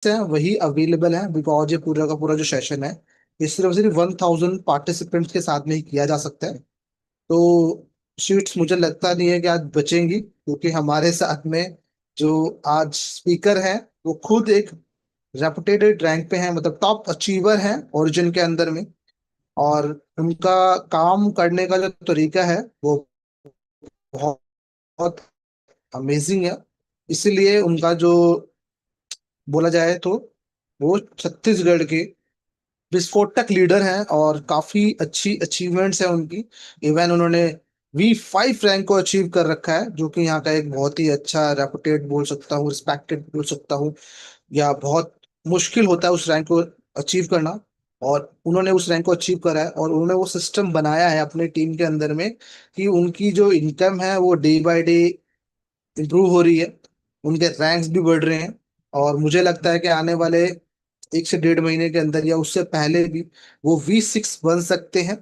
हैं वही अवेलेबल हैं, बिकॉज ये पूरा का पूरा जो सेशन है ये सिर्फ 1000 पार्टिसिपेंट्स के साथ में ही किया जा सकता है। तो सीट्स मुझे लगता नहीं है कि आज बचेंगी, क्योंकि हमारे साथ में जो आज स्पीकर हैं वो खुद एक रेपुटेटेड रैंक पे हैं, मतलब टॉप अचीवर हैं ओरिजिन के अंदर में। और उनका काम करने का जो तरीका है वो बहुत बहुत अमेजिंग है। इसीलिए उनका जो बोला जाए तो वो छत्तीसगढ़ के विस्फोटक लीडर हैं और काफी अच्छी अचीवमेंट्स हैं उनकी। इवन उन्होंने V5 रैंक को अचीव कर रखा है, जो कि यहाँ का एक बहुत ही अच्छा रेपुटेड बोल सकता हूँ, रिस्पेक्टेड बोल सकता हूँ, या बहुत मुश्किल होता है उस रैंक को अचीव करना। और उन्होंने उस रैंक को अचीव करा है, और उन्होंने वो सिस्टम बनाया है अपने टीम के अंदर में कि उनकी जो इनकम है वो डे बाय डे इम्प्रूव हो रही है, उनके रैंक्स भी बढ़ रहे हैं। और मुझे लगता है कि आने वाले 1 से 1.5 महीने के अंदर या उससे पहले भी वो V6 बन सकते हैं।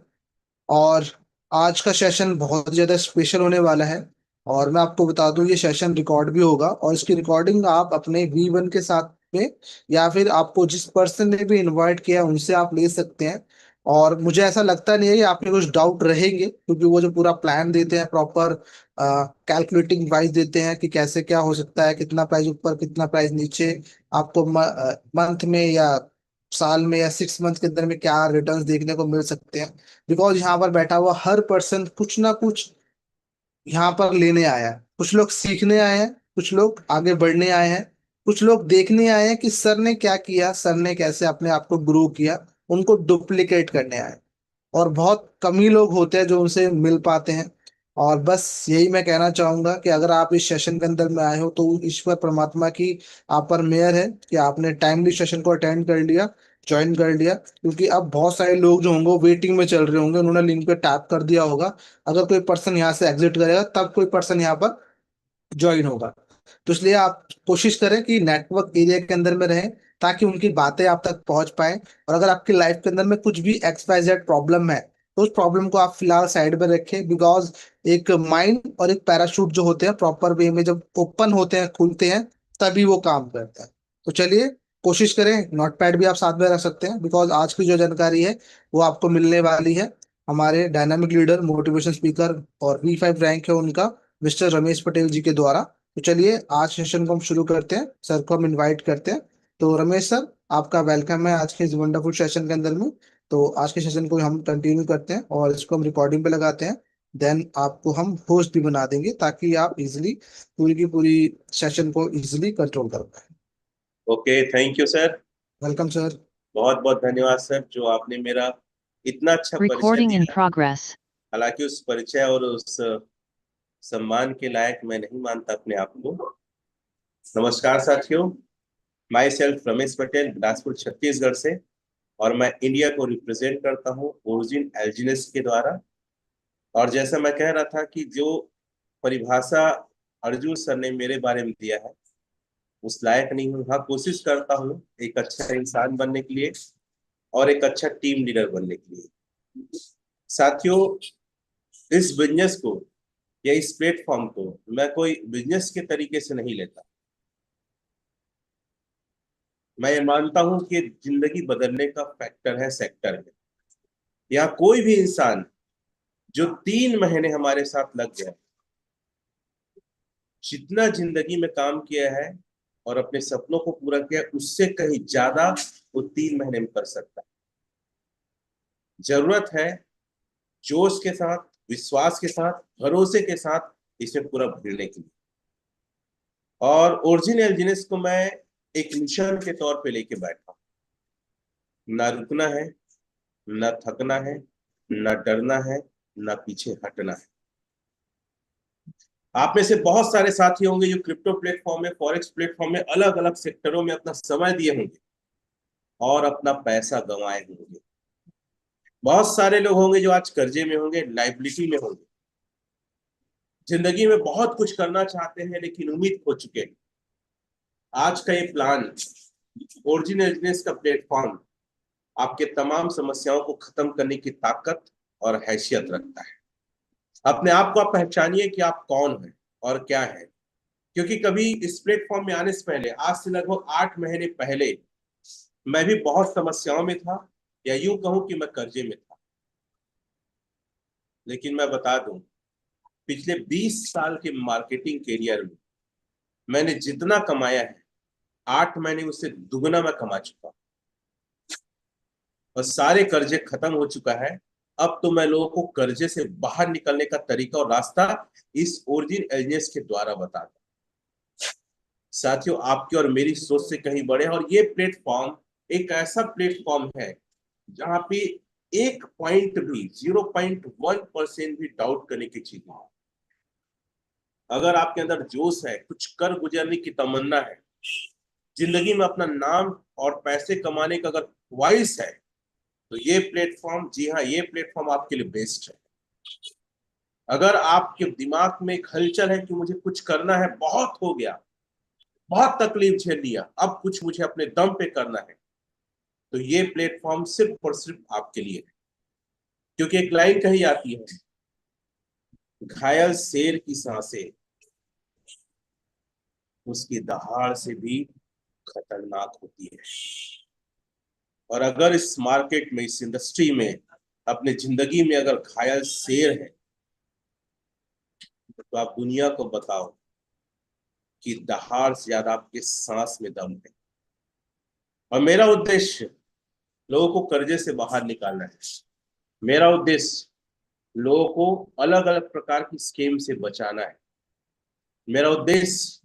और आज का सेशन बहुत ज्यादा स्पेशल होने वाला है। और मैं आपको बता दूं, ये सेशन रिकॉर्ड भी होगा, और इसकी रिकॉर्डिंग आप अपने V1 के साथ में या फिर आपको जिस पर्सन ने भी इनवाइट किया उनसे आप ले सकते हैं। और मुझे ऐसा लगता नहीं है कि आपके कुछ डाउट रहेंगे, क्योंकि वो जो पूरा प्लान देते हैं प्रॉपर कैलकुलेटिंग वाइज देते हैं कि कैसे क्या हो सकता है, कितना प्राइस ऊपर कितना प्राइस नीचे, आपको मंथ में या साल में या 6 मंथ के अंदर में क्या रिटर्न्स देखने को मिल सकते हैं। बिकॉज यहाँ पर बैठा हुआ हर पर्सन कुछ ना कुछ यहाँ पर लेने आया है। कुछ लोग सीखने आए हैं, कुछ लोग आगे बढ़ने आए हैं, कुछ लोग देखने आए हैं कि सर ने क्या किया, सर ने कैसे अपने आप को ग्रो किया, उनको डुप्लीकेट करने आए। और बहुत कम ही लोग होते हैं जो उनसे मिल पाते हैं। और बस यही मैं कहना चाहूंगा कि अगर आप इस सेशन के अंदर में आए हो तो ईश्वर परमात्मा की आप पर मेहर है कि आपने टाइमली सेशन को अटेंड कर लिया, ज्वाइन कर लिया। क्योंकि अब बहुत सारे लोग जो होंगे वो वेटिंग में चल रहे होंगे, उन्होंने लिंक पे टैप कर दिया होगा। अगर कोई पर्सन यहाँ से एग्जिट करेगा तब कोई पर्सन यहाँ पर ज्वाइन होगा। तो इसलिए आप कोशिश करें कि नेटवर्क एरिया के अंदर में रहें, ताकि उनकी बातें आप तक पहुंच पाए। और अगर आपकी लाइफ के अंदर में कुछ भी XYZ प्रॉब्लम है तो उस प्रॉब्लम को आप फिलहाल साइड में रखें, बिकॉज एक माइंड और एक पैराशूट जो होते हैं प्रॉपर वे में जब ओपन होते हैं खुलते हैं तभी वो काम करता है। तो चलिए कोशिश करें, नोट पैड भी आप साथ में रख सकते हैं, बिकॉज आज की जो जानकारी है वो आपको मिलने वाली है हमारे डायनामिक लीडर मोटिवेशन स्पीकर और V5 रैंक है उनका, मिस्टर रमेश पटेल जी के द्वारा। तो चलिए आज सेशन को हम शुरू करते हैं, सर को हम इनवाइट करते हैं। तो रमेश सर, आपका वेलकम है आज के इस वंडरफुल सेशन के अंदर में। तो आज के सेशन को हम कंटिन्यू करते हैं और इसको हम रिकॉर्डिंग पे लगाते हैं। देन आपको हम होस्ट भी बना देंगे ताकि आप इजिली पूरी की पूरी सेशन को इजिली कंट्रोल कर पाए। Okay, thank you sir. Welcome sir. बहुत बहुत धन्यवाद सर, जो आपने मेरा इतना अच्छा परिचय Recording in दिया। progress. हालांकि उस परिचय और उस सम्मान के लायक मैं नहीं मानता अपने आप को। नमस्कार साथियों, माई सेल्फ रमेश पटेल, बिलासपुर छत्तीसगढ़ से। और मैं इंडिया को रिप्रेजेंट करता हूँ ओरिजिन एल्जिनेस के द्वारा। और जैसा मैं कह रहा था कि जो परिभाषा अर्जुन सर ने मेरे बारे में दिया है उस लायक नहीं हूँ। हाँ, कोशिश करता हूँ एक अच्छा इंसान बनने के लिए और एक अच्छा टीम लीडर बनने के लिए। साथियों, इस बिजनेस को या इस प्लेटफॉर्म को मैं कोई बिजनेस के तरीके से नहीं लेता। मैं ये मानता हूं कि जिंदगी बदलने का फैक्टर है, सेक्टर है। यहाँ कोई भी इंसान जो 3 महीने हमारे साथ लग गया, जितना जिंदगी में काम किया है और अपने सपनों को पूरा किया, उससे कहीं ज्यादा वो 3 महीने में कर सकता है। जरूरत है जोश के साथ, विश्वास के साथ, भरोसे के साथ इसे पूरा भरने की। और ओरिजिन एल्जिनेस को मैं एक मिशन के तौर पे लेके बैठा हूं। ना रुकना है, ना थकना है, ना डरना है, ना पीछे हटना है। आप में से बहुत सारे साथी होंगे जो क्रिप्टो प्लेटफॉर्म में, फॉरेक्स प्लेटफॉर्म में, अलग अलग सेक्टरों में अपना समय दिए होंगे और अपना पैसा गंवाए होंगे। बहुत सारे लोग होंगे जो आज कर्जे में होंगे, लाइबिलिटी में होंगे, जिंदगी में बहुत कुछ करना चाहते हैं लेकिन उम्मीद खो चुके हैं। आज का ये प्लान, ओरिजिन एल्जिनेस का प्लेटफॉर्म, आपके तमाम समस्याओं को खत्म करने की ताकत और हैसियत रखता है। अपने आप को आप पहचानिए कि आप कौन हैं और क्या है। क्योंकि कभी इस प्लेटफॉर्म में आने से पहले, आज से लगभग 8 महीने पहले, मैं भी बहुत समस्याओं में था, या यूं कहूं कि मैं कर्जे में था। लेकिन मैं बता दूं, पिछले 20 साल के मार्केटिंग कैरियर में मैंने जितना कमाया है, 8 महीने में उससे दुगना मैं कमा चुका, और सारे कर्जे खत्म हो चुका है। अब तो मैं लोगों को कर्जे से बाहर निकलने का तरीका और रास्ता इस ओरिजिन एजेंस के द्वारा बताता। साथियों, आपकी और मेरी सोच से कहीं बड़े, और ये प्लेटफॉर्म एक ऐसा प्लेटफॉर्म है जहां पे 1 पॉइंट भी, 0.1% भी डाउट करने की चीज नहीं। अगर आपके अंदर जोश है, कुछ कर गुजरने की तमन्ना है, जिंदगी में अपना नाम और पैसे कमाने का अगर ख्वाहिश है, तो ये प्लेटफॉर्म, जी हाँ, ये प्लेटफॉर्म आपके लिए बेस्ट है। अगर आपके दिमाग में एक हलचल है कि मुझे कुछ करना है, बहुत हो गया, बहुत तकलीफ झेल लिया, अब कुछ मुझे अपने दम पे करना है, तो ये प्लेटफॉर्म सिर्फ और सिर्फ आपके लिए है। क्योंकि एक लाइन कही आती है, घायल शेर की सांसें उसकी दहाड़ से भी खतरनाक होती है। और अगर इस मार्केट में, इस इंडस्ट्री में, अपने जिंदगी में अगर घायल शेर है, तो आप दुनिया को बताओ कि दहाड़ से ज्यादा आपके सांस में दम है। और मेरा उद्देश्य लोगों को कर्जे से बाहर निकालना है। मेरा उद्देश्य लोगों को अलग अलग प्रकार की स्कीम से बचाना है। मेरा उद्देश्य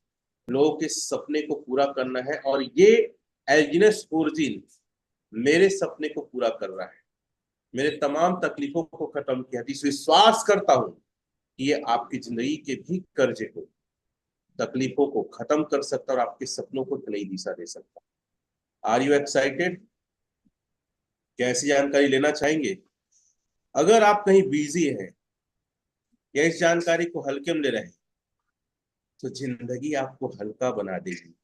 लोगों के सपने को पूरा करना है, और ये एल्जिनस ओरिजिन मेरे सपने को पूरा कर रहा है। मेरे तमाम तकलीफों को खत्म किया, जिस विश्वास करता हूं कि ये आपकी जिंदगी के भी कर्जे को, तकलीफों को खत्म कर सकता है और आपके सपनों को एक नई दिशा दे सकता है। Are you excited? क्या ऐसी जानकारी लेना चाहेंगे? अगर आप कहीं बिजी हैं या इस जानकारी को हल्के में ले रहे हैं, तो जिंदगी आपको हल्का बना देगी,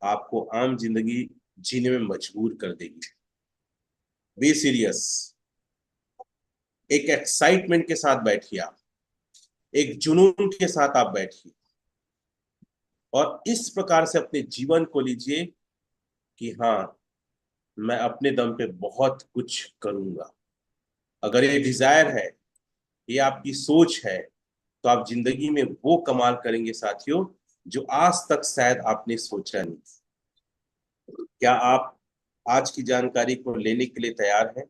आपको आम जिंदगी जीने में मजबूर कर देगी। Be serious. एक एक्साइटमेंट के साथ बैठिए, आप एक जुनून के साथ आप बैठिए, और इस प्रकार से अपने जीवन को लीजिए कि हाँ, मैं अपने दम पे बहुत कुछ करूंगा। अगर ये डिजायर है, ये आपकी सोच है, तो आप जिंदगी में वो कमाल करेंगे साथियों, जो आज तक शायद आपने सोचा नहीं। क्या आप आज की जानकारी को लेने के लिए तैयार हैं?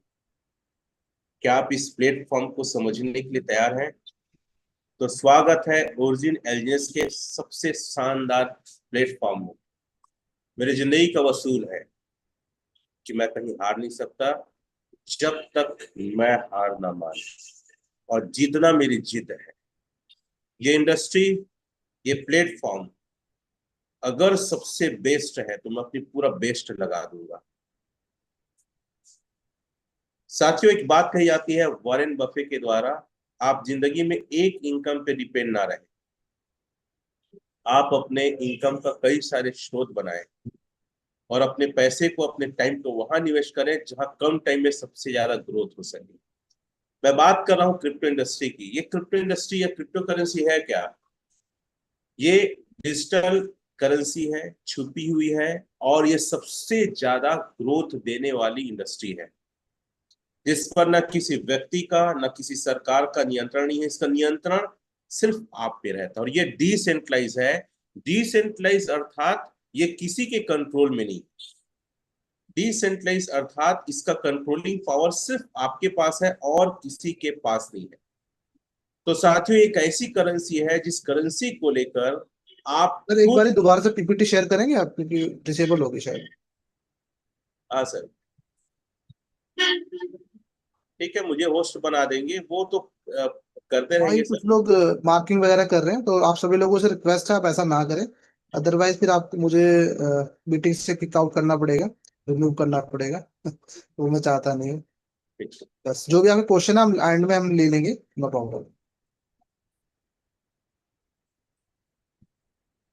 क्या आप इस प्लेटफॉर्म को समझने के लिए तैयार हैं? तो स्वागत है ओरिजिन एलियंस के सबसे शानदार प्लेटफॉर्म में। मेरी जिंदगी का वसूल है कि मैं कहीं हार नहीं सकता जब तक मैं हार ना मान, और जीतना मेरी जिद है। ये इंडस्ट्री, ये प्लेटफॉर्म अगर सबसे बेस्ट है, तो मैं अपनी पूरा बेस्ट लगा दूंगा। साथियों, एक बात कही जाती है वॉरेन बफे के द्वारा, आप जिंदगी में एक इनकम पे डिपेंड ना रहे, आप अपने इनकम का कई सारे स्रोत बनाएं, और अपने पैसे को, अपने टाइम को वहां निवेश करें जहां कम टाइम में सबसे ज्यादा ग्रोथ हो सके। मैं बात कर रहा हूं क्रिप्टो इंडस्ट्री की। ये क्रिप्टो इंडस्ट्री या क्रिप्टो करेंसी है क्या? ये डिजिटल करेंसी है, छुपी हुई है, और ये सबसे ज्यादा ग्रोथ देने वाली इंडस्ट्री है, जिस पर न किसी व्यक्ति का, न किसी सरकार का नियंत्रण नहीं है। इसका नियंत्रण सिर्फ आप पे रहता है, और ये डिसेंट्रलाइज है। डिसेंट्रलाइज अर्थात ये किसी के कंट्रोल में नहीं। डिसेंट्रलाइज अर्थात इसका कंट्रोलिंग पावर सिर्फ आपके पास है और किसी के पास नहीं है। तो साथियों, एक ऐसी करेंसी है जिस करेंसी को लेकर आप सर एक बार खुद, दोबारा से पीपीटी शेयर करेंगे आप, क्योंकि डिसेबल होगी शायद। हाँ सर, ठीक है, मुझे होस्ट बना देंगे, वो तो करते हाँ, ये रहेंगे कुछ सर। लोग मार्किंग वगैरह कर रहे हैं, तो आप सभी लोगों से रिक्वेस्ट है आप ऐसा ना करें। अदरवाइज फिर आप मुझे मीटिंग से किक आउट करना पड़ेगा, रिमूव करना पड़ेगा। वो मैं चाहता नहीं हूँ। ठीक है। बस जो भी आपके क्वेश्चन है हम एंड में हम ले लेंगे, नो प्रॉब्लम।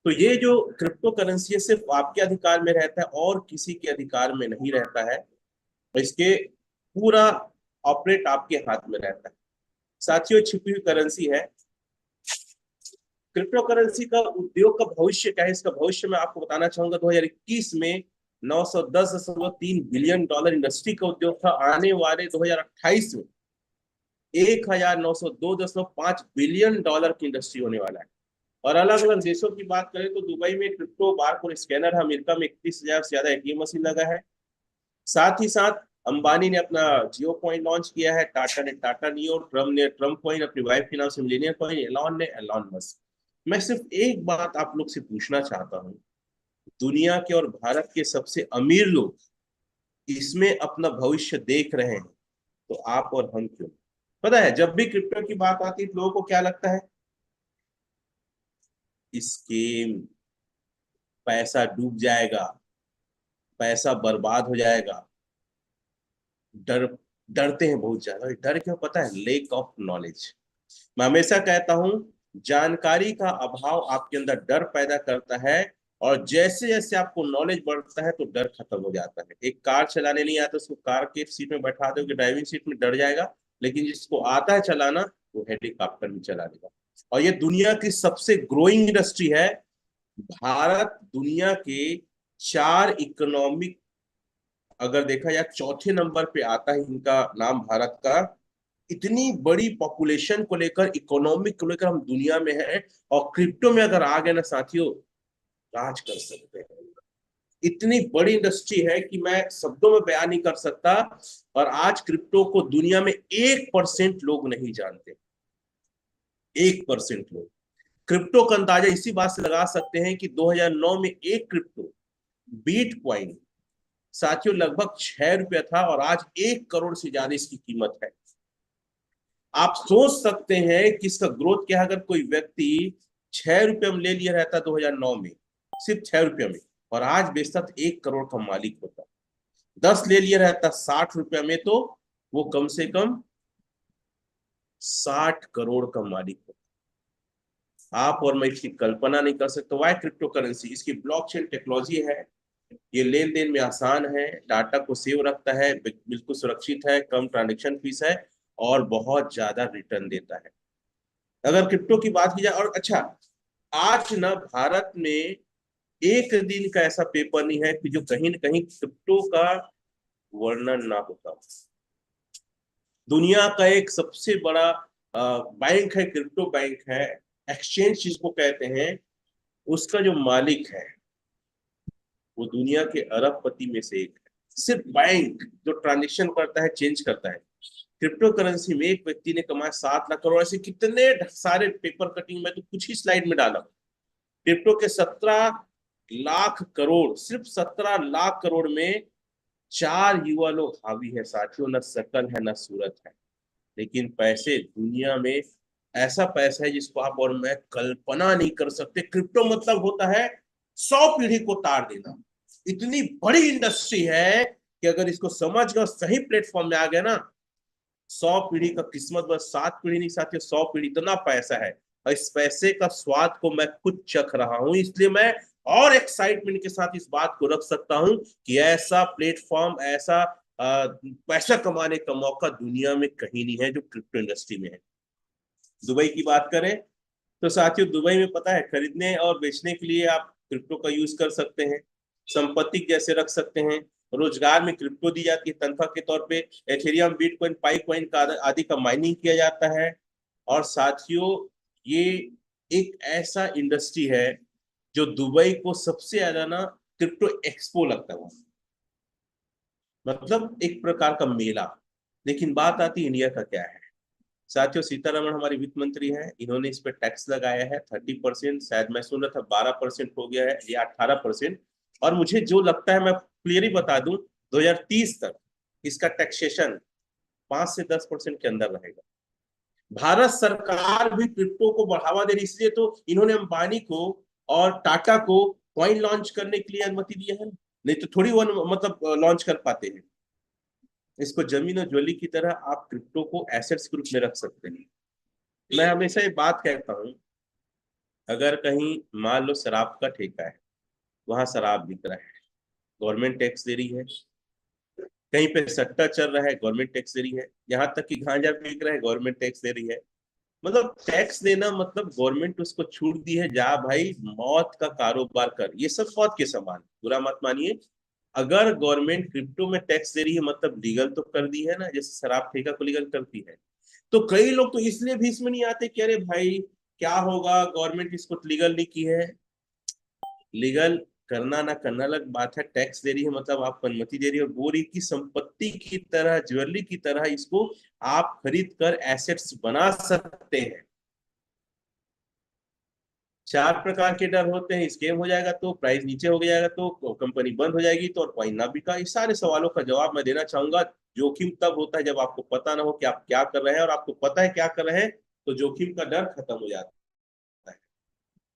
तो ये जो क्रिप्टो करेंसी है, सिर्फ आपके अधिकार में रहता है और किसी के अधिकार में नहीं रहता है। इसके पूरा ऑपरेट आपके हाथ में रहता है। साथियों, छिपी हुई करेंसी है, क्रिप्टो करेंसी का उद्योग का भविष्य क्या है, इसका भविष्य मैं आपको बताना चाहूंगा। 2021 में 910.3 बिलियन डॉलर इंडस्ट्री का उद्योग था। आने वाले 2028 में 1902.5 बिलियन डॉलर की इंडस्ट्री होने वाला है। और अलग अलग देशों की बात करें तो दुबई में क्रिप्टो बारकोड स्कैनर है, अमेरिका में 31,000 से ज्यादा एटीएम मशीन लगा है। साथ ही साथ अंबानी ने अपना जियो कॉइन लॉन्च किया है, टाटा ने टाटा नियो, ट्रम्प ने ट्रम्प कॉइन, अपनी वाइफ के नाम से मिलेनियर कॉइन, एलॉन ने एलॉन मस्क। मैं सिर्फ एक बात आप लोग से पूछना चाहता हूँ, दुनिया के और भारत के सबसे अमीर लोग इसमें अपना भविष्य देख रहे हैं, तो आप और हम क्यों? पता है, जब भी क्रिप्टो की बात आती है लोगों को क्या लगता है? स्कीम, पैसा डूब जाएगा, पैसा बर्बाद हो जाएगा, डर, डरते हैं बहुत ज्यादा। डर क्यों पता है? Lake of knowledge. मैं हमेशा कहता हूं, जानकारी का अभाव आपके अंदर डर पैदा करता है, और जैसे जैसे आपको नॉलेज बढ़ता है तो डर खत्म हो जाता है। एक कार चलाने नहीं आता, उसको कार के सीट में बैठा दोगे, ड्राइविंग सीट में डर जाएगा, लेकिन जिसको आता है चलाना वो हेलीकॉप्टर भी चला लेगा। और ये दुनिया की सबसे ग्रोइंग इंडस्ट्री है। भारत दुनिया के 4 इकोनॉमिक, अगर देखा जाए चौथे नंबर पे आता है इनका नाम, भारत का। इतनी बड़ी पॉपुलेशन को लेकर, इकोनॉमिक को लेकर हम दुनिया में हैं, और क्रिप्टो में अगर आ गए ना साथियों, राज कर सकते हैं। इतनी बड़ी इंडस्ट्री है कि मैं शब्दों में बयान नहीं कर सकता। और आज क्रिप्टो को दुनिया में 1% लोग नहीं जानते। 1% लोग क्रिप्टो का अंदाजा इसी बात से लगा सकते हैं कि 2009 में एक क्रिप्टो बीटकॉइन साथियों लगभग ₹6 था, और आज 1 करोड़ से ज्यादा इसकी कीमत है। आप सोच सकते हैं कि इसका ग्रोथ क्या है। अगर कोई व्यक्ति ₹6 में ले लिया रहता 2009 में, सिर्फ ₹6 में, और आज बेचता तो 1 करोड़ का मालिक होता। 10 ले लिया रहता ₹60 में, तो वो कम से कम 60 करोड़ का मालिक होता। आप और मैं इसकी कल्पना नहीं कर सकते। वाई क्रिप्टो करेंसी, इसकी ब्लॉकचेन टेक्नोलॉजी है, ये लेन देन में आसान है, डाटा को सेव रखता है, बिल्कुल सुरक्षित है, कम ट्रांजेक्शन फीस है, और बहुत ज्यादा रिटर्न देता है। अगर क्रिप्टो की बात की जाए, और अच्छा, आज ना भारत में एक दिन का ऐसा पेपर नहीं है कि जो कहीं ना कहीं क्रिप्टो का वर्णन ना होता हो। दुनिया का एक सबसे बड़ा बैंक है, क्रिप्टो बैंक है, एक्सचेंज जिसको कहते हैं, उसका जो मालिक है वो दुनिया के अरबपति में से एक है। सिर्फ बैंक जो ट्रांजेक्शन करता है, चेंज करता है। क्रिप्टो करेंसी में एक व्यक्ति ने कमाया 7 लाख करोड़। ऐसे कितने सारे पेपर कटिंग में तो कुछ ही स्लाइड में डाला। क्रिप्टो के 17 लाख करोड़, सिर्फ 17 लाख करोड़ में 4 युवा लोग हावी है साथियों। न शकल है, न सूरत है, लेकिन पैसे दुनिया में, ऐसा पैसा है जिसको आप और मैं कल्पना नहीं कर सकते। क्रिप्टो मतलब होता है 100 पीढ़ी को तार देना। इतनी बड़ी इंडस्ट्री है कि अगर इसको समझ कर सही प्लेटफॉर्म में आ गया ना, 100 पीढ़ी का किस्मत, बस 7 पीढ़ी नहीं साथियों, 100 पीढ़ी। इतना पैसा है, और इस पैसे का स्वाद को मैं खुद चख रहा हूं। इसलिए मैं और एक्साइटमेंट के साथ इस बात को रख सकता हूं कि ऐसा प्लेटफॉर्म, ऐसा पैसा कमाने का मौका दुनिया में कहीं नहीं है जो क्रिप्टो इंडस्ट्री में है। दुबई की बात करें तो साथियों, दुबई में पता है, खरीदने और बेचने के लिए आप क्रिप्टो का यूज कर सकते हैं, संपत्ति जैसे रख सकते हैं। रोजगार में क्रिप्टो दी जाती है तनख्वाह के तौर पे। एथेरियम, बिटकॉइन, पाइकॉइन का आदि का माइनिंग किया जाता है। और साथियों, ये एक ऐसा इंडस्ट्री है जो दुबई को सबसे ज्यादा ना क्रिप्टो एक्सपो लगता है, मतलब एक प्रकार का मेला। लेकिन बात आती है इंडिया का क्या है साथियों। सीतारमण हमारी वित्त मंत्री हैं, इन्होंने इस पे टैक्स लगाया है 30%, शायद मैं सुन रहा था 12% हो गया है या 18%। और मुझे जो लगता है, मैं क्लियरली बता दूं, 2030 तक इसका टैक्सेशन 5 से 10% के अंदर रहेगा। भारत सरकार भी क्रिप्टो को बढ़ावा दे रही, इसलिए तो इन्होंने अंबानी को और टाटा को कॉइन लॉन्च करने के लिए अनुमति दी है। नहीं तो थोड़ी वो मतलब लॉन्च कर पाते हैं। इसको जमीन और ज्वेलरी की तरह आप क्रिप्टो को एसेट्स के रूप में रख सकते हैं। मैं हमेशा ये बात कहता हूँ, अगर कहीं मान लो शराब का ठेका है, वहां शराब बिक रहा है, गवर्नमेंट टैक्स दे रही है। कहीं पे सट्टा चल रहा है, गवर्नमेंट टैक्स दे रही है। यहाँ तक कि गांजा बिक रहा है, गवर्नमेंट टैक्स दे रही है। मतलब टैक्स देना मतलब गवर्नमेंट उसको छूट दी है, जा भाई मौत का कारोबार कर, ये सब मौत के समान, बुरा मत मानिए। अगर गवर्नमेंट क्रिप्टो में टैक्स दे रही है मतलब लीगल तो कर दी है ना, जैसे शराब ठेका को लीगल करती है। तो कई लोग तो इसलिए भी इसमें नहीं आते कि अरे भाई क्या होगा, गवर्नमेंट इसको लीगल नहीं की है। लीगल करना ना करना अलग बात है, टैक्स दे रही है मतलब आपको अनुमति दे रही है, और बोरी की संपत्ति की तरह, ज्वेलरी की तरह इसको आप खरीद कर एसेट्स बना सकते हैं। चार प्रकार के डर होते हैं, स्कैम हो जाएगा तो, प्राइस नीचे हो जाएगा तो, कंपनी बंद हो जाएगी तो, और कॉइन ना बिका। इस सारे सवालों का जवाब मैं देना चाहूंगा। जोखिम तब होता है जब आपको पता ना हो कि आप क्या कर रहे हैं, और आपको पता है क्या कर रहे हैं तो जोखिम का डर खत्म हो जाता है।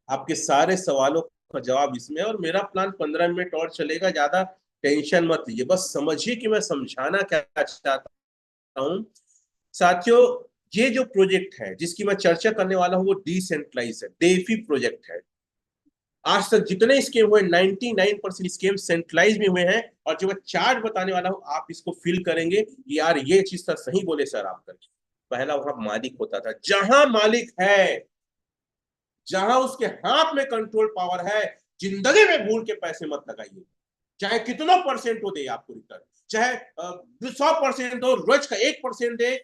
आपके सारे सवालों का जवाब इसमें है, और मेरा प्लान 15 मिनट और चलेगा, ज्यादा टेंशन मत लीजिए, बस समझिए कि मैं समझाना क्या चाहता हूँ। साथियों, ये जो प्रोजेक्ट है जिसकी मैं चर्चा करने वाला हूँ वो डिसेंट्रलाइज है, डेफी प्रोजेक्ट है। आज तक जितने स्कीम हुए 99% स्कीम सेंट्रलाइज में हुए हैं, और जो मैं चार्ट बताने वाला हूं आप इसको फील करेंगे कि यार ये चीज तो सही बोले सर आप करके। पहला वहां मालिक होता था, जहां मालिक है, जहां उसके हाथ में कंट्रोल पावर है, जिंदगी में भूल के पैसे मत लगाइए, चाहे कितना परसेंट हो दे आपको रिटर्न, चाहे 100% हो, रोज का 1% दे,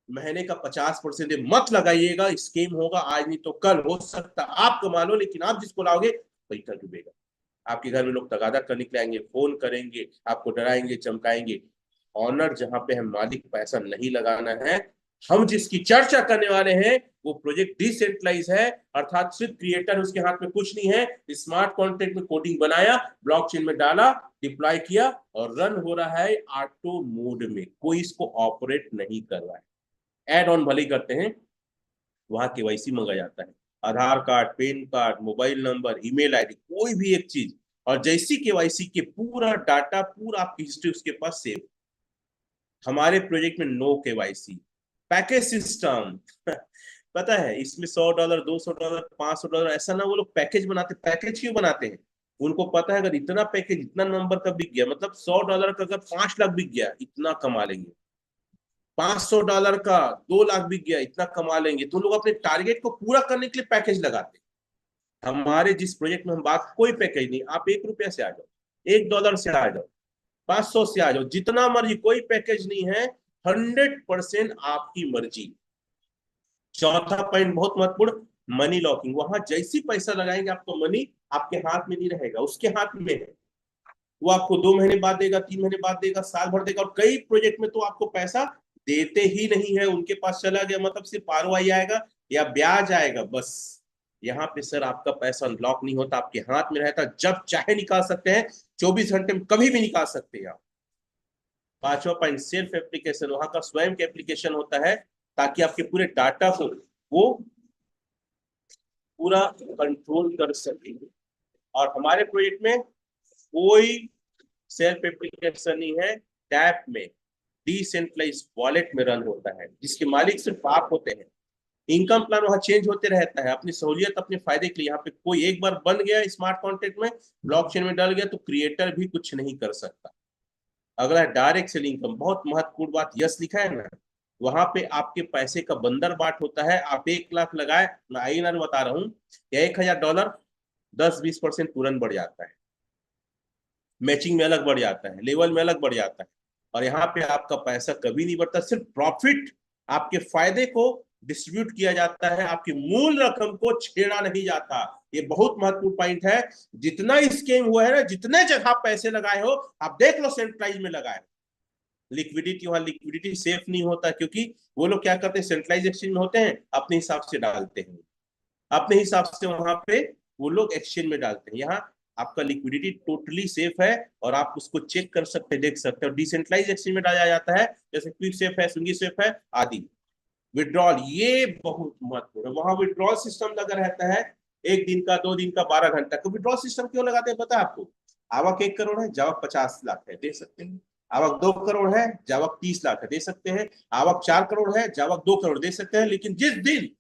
महीने का 50% मत लगाइएगा। स्कीम होगा आज नहीं तो कल, हो सकता आप कमा लो लेकिन आप जिसको लाओगे वही कल डूबेगा। आपके घर में लोग तगादा करने के लिए आएंगे, फोन करेंगे, आपको डराएंगे चमकाएंगे। ऑनर जहां पे है, मालिक पैसा नहीं लगाना है। हम जिसकी चर्चा करने वाले हैं वो प्रोजेक्ट डिसेंट्रलाइज है, अर्थात सिर्फ क्रिएटर उसके हाथ में कुछ नहीं है, स्मार्ट कॉन्ट्रैक्ट में कोडिंग बनाया, ब्लॉकचेन में डाला, डिप्लॉय किया, और रन हो रहा है ऑटो मोड में, कोई इसको ऑपरेट नहीं कर रहा है। एड ऑन भले ही करते हैं, वहां केवाईसी मांगा जाता है, Aadhaar card, PAN card, mobile number, email ID, कोई भी एक चीज, और जैसी केवाईसी के पूरा डाटा, पूरा आपकी हिस्ट्री उसके पास सेव। हमारे प्रोजेक्ट में नो केवाईसी, पैकेज सिस्टम पता है इसमें $100, $200, $500 ऐसा ना, वो लोग पैकेज बनाते, पैकेज क्यों बनाते हैं? उनको पता है अगर इतना पैकेज इतना नंबर का बिक गया, मतलब $100 का अगर 5 लाख बिक गया इतना कमा लेंगे, $500 का 2 लाख बिक गया इतना कमा लेंगे, तो लोग अपने टारगेट को पूरा करने के लिए पैकेज लगाते हैं। हमारे जिस प्रोजेक्ट में हम बात, कोई पैकेज नहीं, आप $1 से आ जाओ, $1 से आ जाओ, 500 से आ जाओ, जितना मर्जी, कोई पैकेज नहीं है, 100% आपकी मर्जी। चौथा पॉइंट बहुत महत्वपूर्ण, मनी लॉकिंग। वहां जैसी पैसा लगाएंगे आपको मनी आपके हाथ में नहीं रहेगा, उसके हाथ में है। वो आपको 2 महीने बाद देगा, 3 महीने बाद देगा, साल भर देगा, और कई प्रोजेक्ट में तो आपको पैसा देते ही नहीं है, उनके पास चला गया मतलब सिर्फ आरओआई आएगा या ब्याज आएगा बस। यहाँ पे सर आपका पैसा अनलॉक नहीं होता, आपके हाथ में रहता, जब चाहे निकाल सकते हैं, 24 घंटे में कभी भी निकाल सकते हैं आप। पांचवा पॉइंट, सेल्फ एप्लीकेशन, वहां का स्वयं का एप्लीकेशन होता है, ताकि आपके पूरे डाटा को वो पूरा कंट्रोल कर सके। और हमारे प्रोजेक्ट में कोई सेल्फ एप्लीकेशन नहीं है, टैप में डिसेंट्रलाइज वॉलेट में रन होता है, जिसके मालिक सिर्फ आप होते हैं। इनकम प्लान वहां चेंज होते रहता है, अपनी सहूलियत अपने फायदे के लिए। यहाँ पे कोई एक बार बन गया स्मार्ट कॉन्ट्रैक्ट में, ब्लॉकचेन में डल गया, तो क्रिएटर भी कुछ नहीं कर सकता। अगला है डायरेक्ट सेल इनकम, बहुत महत्वपूर्ण बात, यस लिखा है ना, वहां पे आपके पैसे का बंदर बाट होता है। आप 1 लाख लगाए, मैं आईएनआर बता रहा हूँ, या $1,000, 10-20% तुरंत बढ़ जाता है, मैचिंग में अलग बढ़ जाता है, लेवल में अलग बढ़ जाता है। और यहाँ पे आपका पैसा कभी नहीं बढ़ता, सिर्फ प्रॉफिट, आपके फायदे को डिस्ट्रीब्यूट किया जाता है, आपकी मूल रकम को छेड़ा नहीं जाता। ये बहुत महत्वपूर्ण पॉइंट है। जितना स्कीम हुआ है ना, जितने जगह पैसे लगाए हो, आप देख लो सेंट्रलाइज में लगाए, लिक्विडिटी, वहां लिक्विडिटी सेफ नहीं होता, क्योंकि वो लोग क्या करते हैं, सेंट्रलाइज एक्सचेंज में होते हैं, अपने हिसाब से डालते हैं, अपने हिसाब से वहां पे वो लोग एक्सचेंज में डालते हैं। यहाँ आपका लिक्विडिटी टोटली सेफ है, और आप उसको चेक कर सकते हैं, देख सकते हैं। और डिसेंट्रलाइज एक्सचेंज में डाला जाता है, जैसे क्विक सेफ है, स्विंगी सेफ है आदि। विड्रॉल, ये बहुत महत्वपूर्ण है, वहां विड्रॉल सिस्टम लगा रहता है, 1 दिन का, 2 दिन का, 12 घंटा का। विड्रॉल सिस्टम क्यों लगाते हैं पता है आपको? आवक 1 करोड़ है, जावक 50 लाख है, दे सकते हैं। आवक 2 करोड़ है, जावक 30 लाख है, दे सकते हैं। आवक 4 करोड़ है, जावक 2 करोड़ दे सकते हैं। लेकिन जिस दिन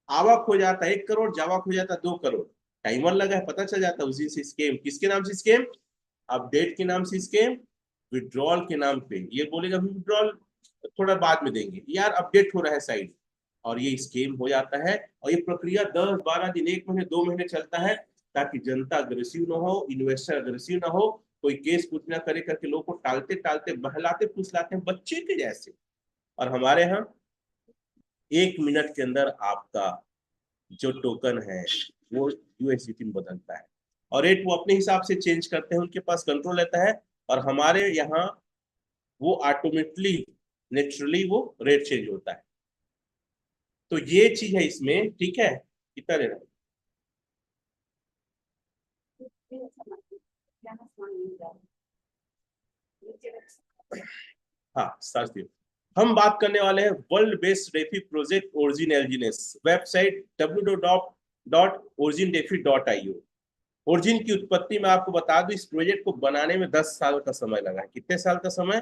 आवक हो जाता है 1 करोड़, जावक हो जाता है 2 करोड़, टाइमर लगा है, पता चल जाता है उसी से स्केम। किसके नाम से स्केम? अपडेट के नाम से स्केम, विड्रॉल के नाम पे। ये बोलेगा विड्रॉल थोड़ा बाद में देंगे, यार अपडेट हो रहा है साइड, और ये स्कीम हो जाता है। और ये प्रक्रिया 10-12 दिन, 1 महीने, 2 महीने चलता है, ताकि जनता अग्रेसिव ना हो, इन्वेस्टर अग्रेसिव ना हो, कोई केस कुछ ना करे करके लोग को टालते टालते बहलाते फुसलाते हैं बच्चे के जैसे। और हमारे यहाँ 1 मिनट के अंदर आपका जो टोकन है वो यूएसडीटी में बदलता है, और रेट वो अपने हिसाब से चेंज करते हैं, उनके पास कंट्रोल रहता है। और हमारे यहाँ वो ऑटोमेटिकली, नेचुरली वो रेट चेंज होता है। तो ये चीज है इसमें, ठीक है। कितना देना है? हाँ, सर्च दियो। हम बात करने वाले हैं world based DeFi project Origin एलजीनेस। Website www.origindefi.io। ओरिजिन की उत्पत्ति में आपको बता दूं, इस प्रोजेक्ट को बनाने में 10 साल का समय लगा है। कितने साल का समय?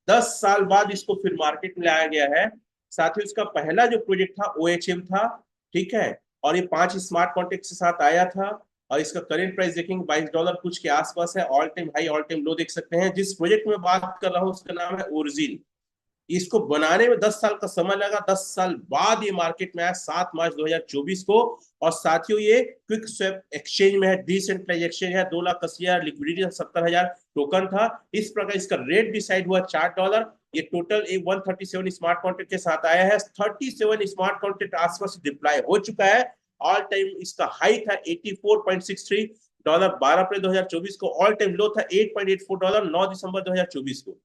10 साल बाद इसको फिर मार्केट में लाया गया है। साथ ही उसका पहला जो प्रोजेक्ट था OHM था, ठीक है। और ये 5 स्मार्ट कॉन्ट्रैक्ट के साथ आया था। और इसका करेंट प्राइस देखेंगे $22 कुछ के आसपास है। All time high, all time low देख सकते हैं। जिस प्रोजेक्ट में बात कर रहा हूँ उसका नाम है ओरिजिन। इसको बनाने में 10 साल का समय लगा। 10 साल बाद ये मार्केट में आया 7 मार्च 2024 को। और साथियों ये क्विक स्वैप एक्सचेंज में है, डिसेंट्रलाइज एक्सचेंज है। 2,80,000 लिक्विडिटी, 70,000 टोकन था। इस प्रकार इसका रेट डिसाइड हुआ $4। ये टोटल 137 स्मार्ट कॉन्ट्रैक्ट के साथ आया है। 37 स्मार्ट कॉन्ट्रैक्ट आसपास डिप्लॉय हो चुका है। ऑल टाइम इसका हाई था $84.63, 12 अप्रैल 2024 को। ऑल टाइम लो था $8.84, 9 दिसंबर 2024 को।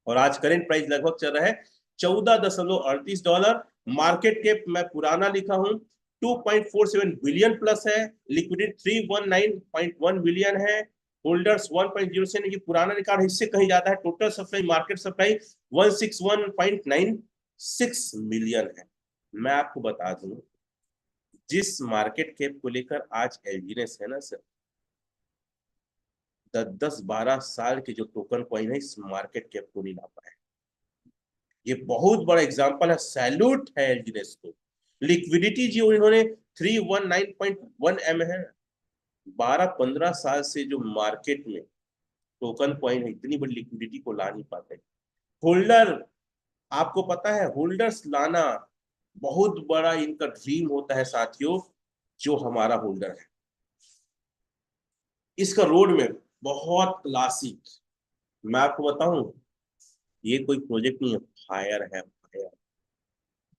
और आज करेंट प्राइस लगभग चल रहा है $14.38। मार्केट कैप मैं पुराना लिखा हूं 2.47 बिलियन प्लस है। लिक्विडिटी 319.1 बिलियन है। होल्डर्स 1.0 से नहीं, पुराना रिकॉर्ड इससे कहीं ज्यादा है। Total supply, market supply 161.96 million है। मैं आपको बता दूं, जिस मार्केट कैप को लेकर आज एलजीनेस है ना सर, 10-12 साल के जो टोकन कॉइन है इस मार्केट कैप को नहीं ला पाए। ये बहुत बड़ा एग्जांपल है, सैल्यूट है एलजीनेस को। लिक्विडिटी जो इन्होंने 319.1 एम है। 12-15 साल से जो मार्केट में टोकन कॉइन है, इतनी बड़ी लिक्विडिटी को ला नहीं पाते। होल्डर, आपको पता है होल्डर्स लाना बहुत बड़ा इनका ड्रीम होता है साथियों। जो हमारा होल्डर है, इसका रोड में बहुत क्लासिक। मैं आपको बताऊं, ये कोई प्रोजेक्ट नहीं है, फायर है, फायर।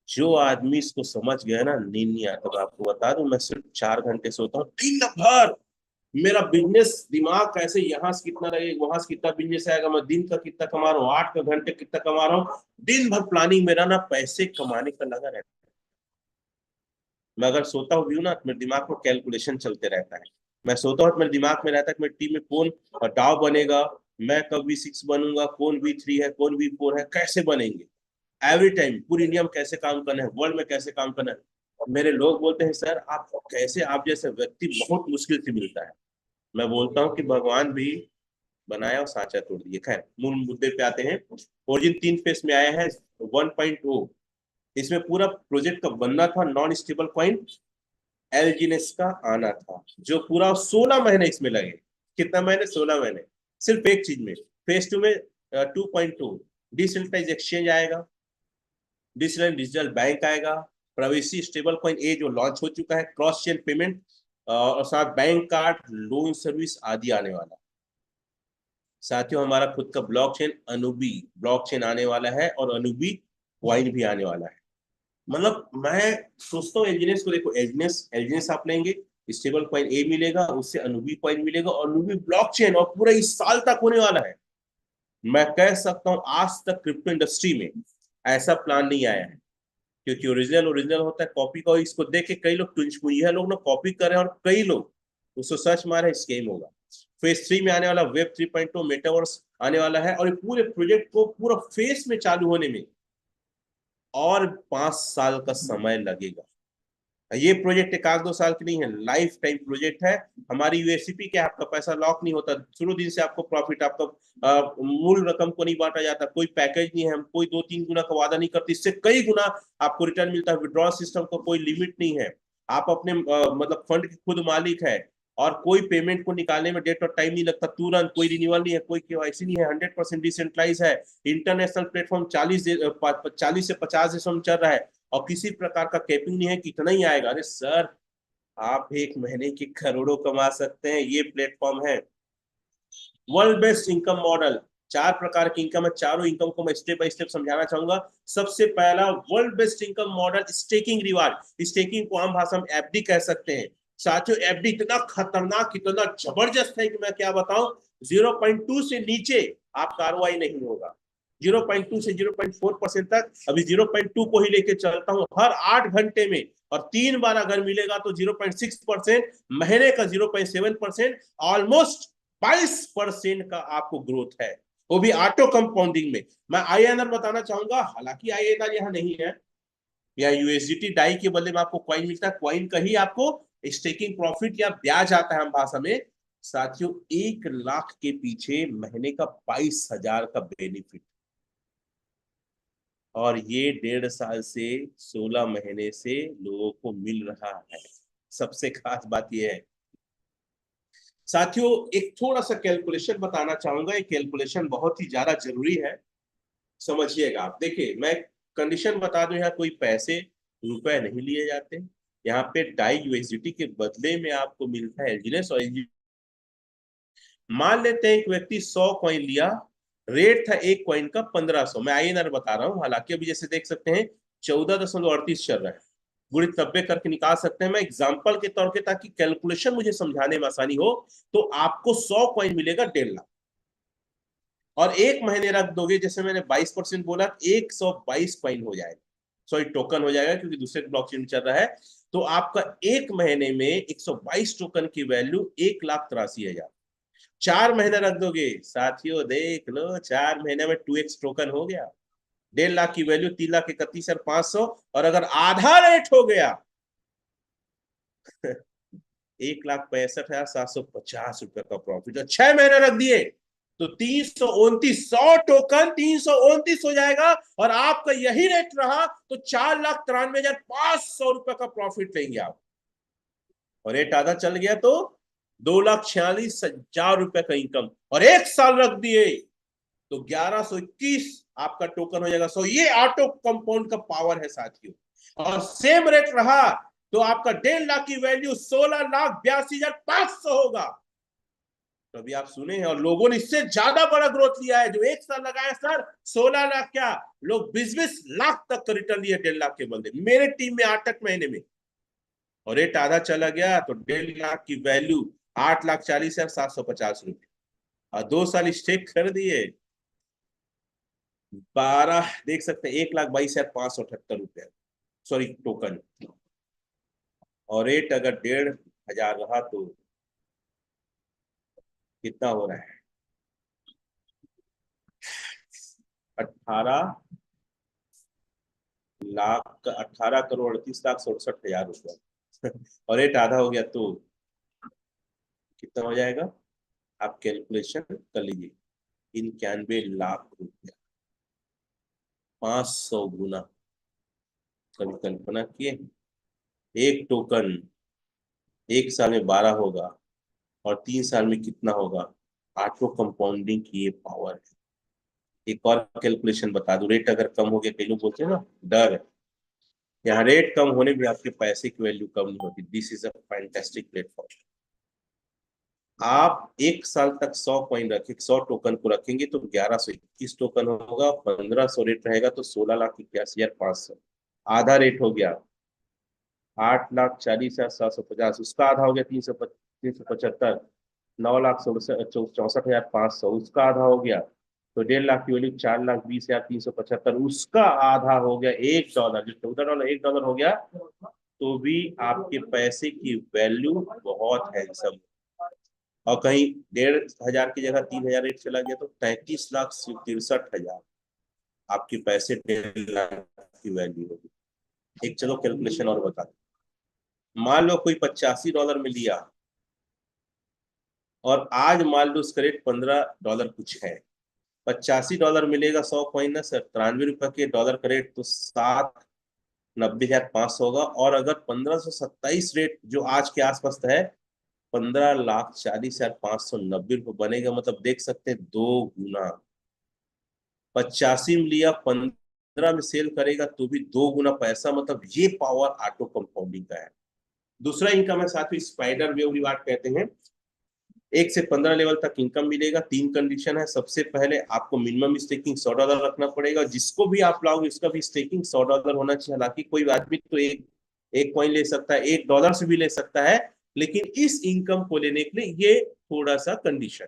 जो आदमी इसको समझ गया ना, नींद नहीं आता। मैं आपको बता दूं, मैं सिर्फ 4 घंटे सोता हूँ दिन भर। मेरा बिजनेस दिमाग कैसे, यहाँ से कितना लगेगा, वहां से कितना बिजनेस आएगा, मैं दिन का कितना कमा रहा हूँ, 8 घंटे कितना कमा रहा हूँ। दिन भर प्लानिंग मेरा ना पैसे कमाने का लगा रहता है। मैं अगर सोता हूँ भी ना तो मेरे दिमाग में कैलकुलेशन चलते रहता है। मैं सोता हूँ तो मेरे दिमाग में रहता है कि मेरी टीम में कौन डाव बनेगा, मैं कब V6 बनूंगा, कौन V3 है, कौन V4 है, कैसे बनेंगे। एवरी टाइम पूरी इंडिया में कैसे काम करना है, वर्ल्ड में कैसे काम करना है। मेरे लोग बोलते हैं सर आप कैसे, आप जैसे व्यक्ति बहुत मुश्किल से मिलता है। मैं बोलता हूँ कि भगवान भी बनाया और साचा तोड़ दिए। खैर मूल मुद्दे पे आते हैं। ओरिजिन 3 फेज में आया है 1.0। इसमें पूरा प्रोजेक्ट का बनना था नॉन स्टेबल कॉइन एलजीनेस का आना था, जो पूरा 16 महीने इसमें लगे। कितना महीने? 16 महीने। सिर्फ एक चीज में, फेज 2 में 2.2 डिसेंट्रलाइज एक्सचेंज आएगा, डिजिटल बैंक आएगा, प्राइवेसी स्टेबल कॉइन ए जो लॉन्च हो चुका है, क्रॉस चेन पेमेंट और साथ बैंक कार्ड, लोन सर्विस आदि आने वाला। साथियों हमारा खुद का ब्लॉकचेन अनुबी ब्लॉकचेन आने वाला है, और अनुबी कॉइन भी आने वाला है। मतलब मैं सोचता हूँ एलजीनेस को देखो, एलजीनेस एलजीनेस आप लेंगे, स्टेबल कॉइन ए मिलेगा, उससे अनुबी कॉइन मिलेगा, और अनुबी ब्लॉकचेन, और पूरा इस साल तक होने वाला है। मैं कह सकता हूँ आज तक क्रिप्टो इंडस्ट्री में ऐसा प्लान नहीं आया है। क्योंकि ओरिजिनल ओरिजिनल होता है, कॉपी का इसको देख के कई लोग है, लोग ना कॉपी कर रहे हैं, और कई लोग उसको सर्च मारे स्कैम होगा। फेज 3 में आने वाला वेब 3.0 मेटावर्स आने वाला है, और ये पूरे प्रोजेक्ट को पूरा फेज में चालू होने में और 5 साल का समय लगेगा। ये प्रोजेक्ट 1-2 साल की नहीं है, लाइफ टाइम प्रोजेक्ट है। हमारी यूएससीपी क्या, आपका पैसा लॉक नहीं होता, शुरू दिन से आपको प्रॉफिट, आपका मूल रकम को नहीं बांटा जाता, कोई पैकेज नहीं है, हम कोई 2-3 गुना का वादा नहीं करते, इससे कई गुना आपको रिटर्न मिलता है। विड्रॉल सिस्टम का कोई लिमिट नहीं है, आप अपने मतलब फंड के खुद मालिक है, और कोई पेमेंट को निकालने में डेट और टाइम नहीं लगता, तुरंत, कोई रिन्यूअल नहीं है, कोई केवाईसी नहीं है, 100% डिसेंट्रलाइज है। इंटरनेशनल प्लेटफॉर्म 40 से 50 देशों में चल रहा है। और किसी प्रकार का कैपिंग नहीं है कितना ही आएगा। अरे सर, आप एक महीने की करोड़ों कमा सकते हैं। ये प्लेटफॉर्म है वर्ल्ड बेस्ट इनकम मॉडल। 4 प्रकार की इनकम है, चारों इनकम को मैं स्टेप बाय स्टेप समझाना चाहूंगा। सबसे पहला world best income model, staking reward. Staking को आम भाषा में एफडी कह सकते हैं। साथियों, एफडी इतना खतरनाक, इतना जबरदस्त है कि मैं क्या बताऊं। 0.2 से नीचे आपका आरओआई नहीं होगा। 0.2 से 0.4% तक। अभी 0.2 को ही लेके चलता हूं हर 8 घंटे में, और 3 बार अगर मिलेगा तो 0.6%, महीने का 0.7%, ऑलमोस्ट 22% का आपको ग्रोथ है, वो भी ऑटो कंपाउंडिंग में। मैं आईएनआर बताना चाहूंगा, हालांकि आईएनआर यहाँ नहीं है, या यूएसडीटी डाई के बदले में आपको क्वाइन मिलता है। क्वाइन का ही आपको स्टेकिंग प्रॉफिट या ब्याज आता है हम भाषा में। साथियों, 1 लाख के पीछे महीने का 22,000 का बेनिफिट, और ये 1.5 साल से 16 महीने से लोगों को मिल रहा है। सबसे खास बात यह है साथियों, एक थोड़ा सा कैलकुलेशन बताना चाहूंगा। ये कैलकुलेशन बहुत ही ज्यादा जरूरी है, समझिएगा आप। देखिए, मैं कंडीशन बता दूं, यहाँ कोई पैसे रुपए नहीं लिए जाते। यहाँ पे डाई यूएसडीटी के बदले में आपको मिलता है एलजीनेस और मान लेते हैं एक व्यक्ति 100 कॉइन लिया, रेट था एक कॉइन का 1500। मैं आईएनआर बता रहा हूँ, हालांकि अभी जैसे देख सकते हैं 14.38 चल रहा है। गुणित 90 करके निकाल सकते हैं। मैं एग्जाम्पल के तौर पे, ताकि कैलकुलेशन मुझे समझाने में आसानी हो, तो आपको 100 कॉइन मिलेगा 1.5 लाख, और एक महीने रख दोगे, जैसे मैंने 22% बोला, 122 कॉइन हो जाएगा, सॉरी टोकन हो जाएगा, क्योंकि दूसरे ब्लॉकचेन में चल रहा है। तो आपका एक महीने में 122 टोकन की वैल्यू 1,83,000। 4 महीने रख दोगे साथियों, देख लो 4 महीने में 2x टोकन हो गया। 1.5 लाख की वैल्यू 3,31,500, और अगर आधा रेट हो गया 1,65,750 का प्रॉफिट, और 6 महीने रख दिए तो 329 हो जाएगा, और आपका यही रेट रहा तो 4,93,500 का प्रॉफिट लेंगे आप। और रेट आधा चल गया तो 2,46,000 का इनकम, और 1 साल रख दिए तो 1,121 आपका टोकन हो जाएगा। सो ये ऑटो कंपाउंड का पावर है साथियों। और सेम रेट रहा तो आपका 1.5 लाख की वैल्यू 16,82,500 होगा। तो अभी आप सुने हैं, और लोगों ने इससे ज्यादा बड़ा ग्रोथ लिया है। जो 1 साल लगाया सर, 16 लाख क्या, लोग 20-20 लाख तक का रिटर्न लिए 1.5 लाख के बदले, मेरे टीम में 8 महीने में। और रेट आधा चला गया तो 1.5 लाख की वैल्यू 8,40,750 रुपये, और 2 साल स्टेक कर दिए 12, देख सकते हैं 1,22,578 रुपये, सॉरी टोकन। और रेट अगर 1,500 रहा तो कितना हो रहा है, 18,38,67,000 रुपया। और रेट आधा हो गया तो कितना हो जाएगा, आप कैलकुलेशन कर लीजिए। 91 लाख रुपया, 500 गुना। कभी कल्पना किए, एक टोकन 1 साल में 12 होगा, और 3 साल में कितना होगा। ऑटो कंपाउंडिंग की ये पावर है। एक और कैलकुलेशन बता दूं, रेट अगर कम हो गया, कई लोग बोलते हैं ना डर है, यहाँ रेट कम होने भी आपके पैसे की वैल्यू कम नहीं होती। This is a fantastic platform. आप 1 साल तक 100 कॉइन रखें, 100 टोकन को रखेंगे तो 1,121 टोकन होगा। 1,500 रेट रहेगा तो 16,81,500। आधा रेट हो गया 8,40,750, उसका आधा हो गया 375। 9,64,500 उसका आधा हो गया, तो 1.5 लाख की वैल्यू 4,20,375, उसका आधा हो गया $1, जो $14, $1 हो गया, तो भी आपके पैसे की वैल्यू बहुत हैंडसम। और कहीं 1,500 की जगह 3,000 रेट चला गया तो 33,63,000 आपके पैसे 1.5 लाख की वैल्यू होगी। एक चलो कैलकुलेशन और बता दो। मान लो कोई $85 में लिया, और आज मान लो उसका रेट $15 कुछ है। $85 मिलेगा 100 कॉइन ना सर, 93 रुपए के डॉलर का रेट, तो 7,90,500 होगा। और अगर 1,527 रेट जो आज के आसपास है, 15,40,590 रुपये बनेगा। मतलब देख सकते हैं 2 गुना। 85 में लिया 15 में सेल करेगा तो भी 2 गुना पैसा, मतलब ये पावर ऑटो कंपाउंडिंग का है। दूसरा इनकम है साथियों स्पाइडर वेव रिवार्ड कहते हैं। 1 से 15 लेवल तक इनकम मिलेगा। 3 कंडीशन है। सबसे पहले आपको मिनिमम स्टेकिंग $100 रखना पड़ेगा। जिसको भी आप लाओगे उसका भी स्टेकिंग $100 होना चाहिए। हालांकि कोई आदमी तो एक कॉइन ले सकता है, $1 से भी ले सकता है, लेकिन इस इनकम को लेने के लिए ये थोड़ा सा कंडीशन।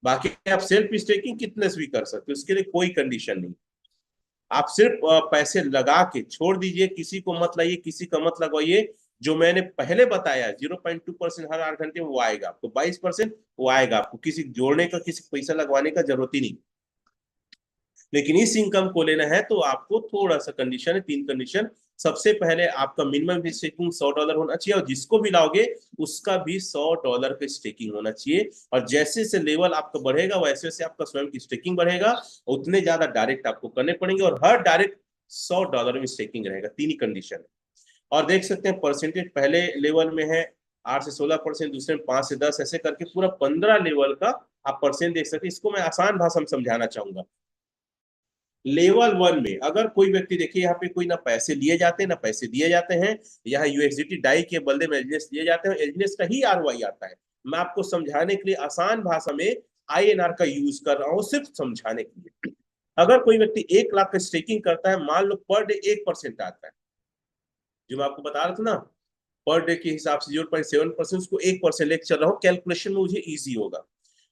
बाकी आप सेल्फ स्टेकिंग कितने से भी कर सकते हो, उसके लिए कोई कंडीशन नहीं। आप सिर्फ पैसे लगा के छोड़ दीजिए, किसी को मत लाइए, किसी का मत लगवाइए। जो मैंने पहले बताया 0.2% हर 8 घंटे में वो आएगा आपको, 22% वो आएगा आपको। किसी जोड़ने का, किसी पैसा लगवाने का जरूरत ही नहीं। लेकिन इस इनकम को लेना है तो आपको थोड़ा सा कंडीशन है, 3 कंडीशन। सबसे पहले आपका मिनिमम स्टेकिंग $100 होना चाहिए, और जिसको भी लाओगे उसका भी $100 का स्टेकिंग होना चाहिए। और जैसे से लेवल आपका बढ़ेगा वैसे वैसे आपका स्वयं की स्टेकिंग बढ़ेगा, उतने ज्यादा डायरेक्ट आपको करने पड़ेंगे, और हर डायरेक्ट $100 में स्टेकिंग रहेगा। 3 ही कंडीशन है। और देख सकते हैं परसेंटेज पहले लेवल में है 8 से 16%, दूसरे में 5 से 10, ऐसे करके पूरा 15 लेवल का आप परसेंट देख सकते हैं। इसको मैं आसान भाषा में समझाना चाहूंगा। लेवल 1 में अगर कोई व्यक्ति, देखिए यहाँ पे कोई ना पैसे लिए जाते हैं ना पैसे दिए जाते हैं, यहाँ यूएसडीटी डाई के बदले में एजनेस दिए जाते हैं, एजनेस का ही आरओआई आता है। मैं आपको समझाने के लिए आसान भाषा में आईएनआर का यूज कर रहा हूँ, सिर्फ समझाने के लिए। अगर कोई व्यक्ति 1 लाख का स्टेकिंग करता है, मान लो पर डे 1% आता है, जो मैं आपको बता रहा था ना, पर डे के हिसाब से 0.7%, उसको 1% लेके चल रहा हूँ, कैलकुलेशन में मुझे इजी होगा।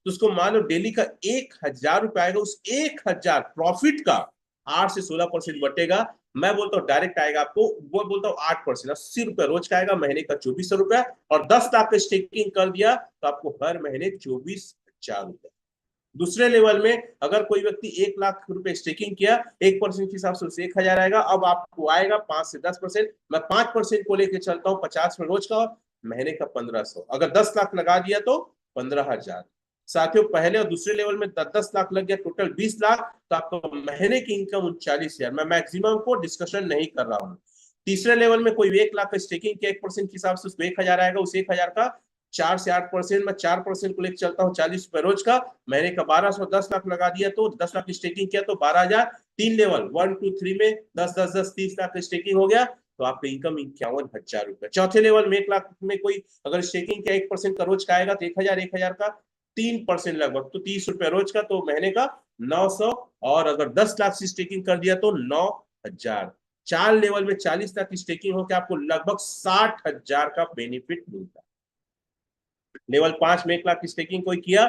तो उसको मान लो डेली का 1,000 रुपए आएगा, उस 1,000 प्रॉफिट का 8 से 16% बटेगा। मैं बोलता हूँ डायरेक्ट आएगा आपको, वो बोलता हूँ 8%, ₹80 रोज का आएगा, महीने का 2400 रुपया। और 10 लाख का स्टेकिंग कर दिया तो आपको हर महीने 24,000 रुपए। दूसरे लेवल में अगर कोई व्यक्ति 1 लाख रुपए स्टेकिंग किया, 1% के हिसाब से उसे 1,000 आएगा। अब आपको आएगा 5 से 10%। मैं 5% को लेकर चलता हूँ, 50 में रोज का, महीने का 1500। अगर 10 लाख लगा दिया तो 15,000। साथियों पहले और दूसरे लेवल में 10 लाख लग गया, टोटल 20 लाख, तो आपको महीने की इनकम 39,000। मैं मैक्सिमम को डिस्कशन नहीं कर रहा हूँ। तीसरे लेवल में कोई 1 लाख का स्टेकिंग किया, 1% के हिसाब से उसको 1,000 आएगा। उस 1,000 का 4 से 8%, मैं 4% को लेकर चलता हूँ, ₹40 रोज का, महीने का 1200। 10 लाख लगा दिया तो 10 लाख की स्टेकिंग किया तो 12,000। 3 लेवल 1 2 3 में 10 10 10 30 लाख की स्टेकिंग हो गया, तो आपका इनकम 51,000 रुपए। चौथे लेवल में 1 लाख में कोई अगर स्टेकिंग किया, 1% का रोज का आएगा तो 1,000, 1,000 का 3% लगभग, तो ₹30 रोज का, तो महीने का 900। और अगर 10 लाख की स्टेकिंग कर दिया तो 9,000। 4 लेवल में 40 लाख की स्टेकिंग होकर आपको लगभग 60,000 का बेनिफिट मिलता है। लेवल 5 में 1 लाख की स्टेकिंग कोई किया,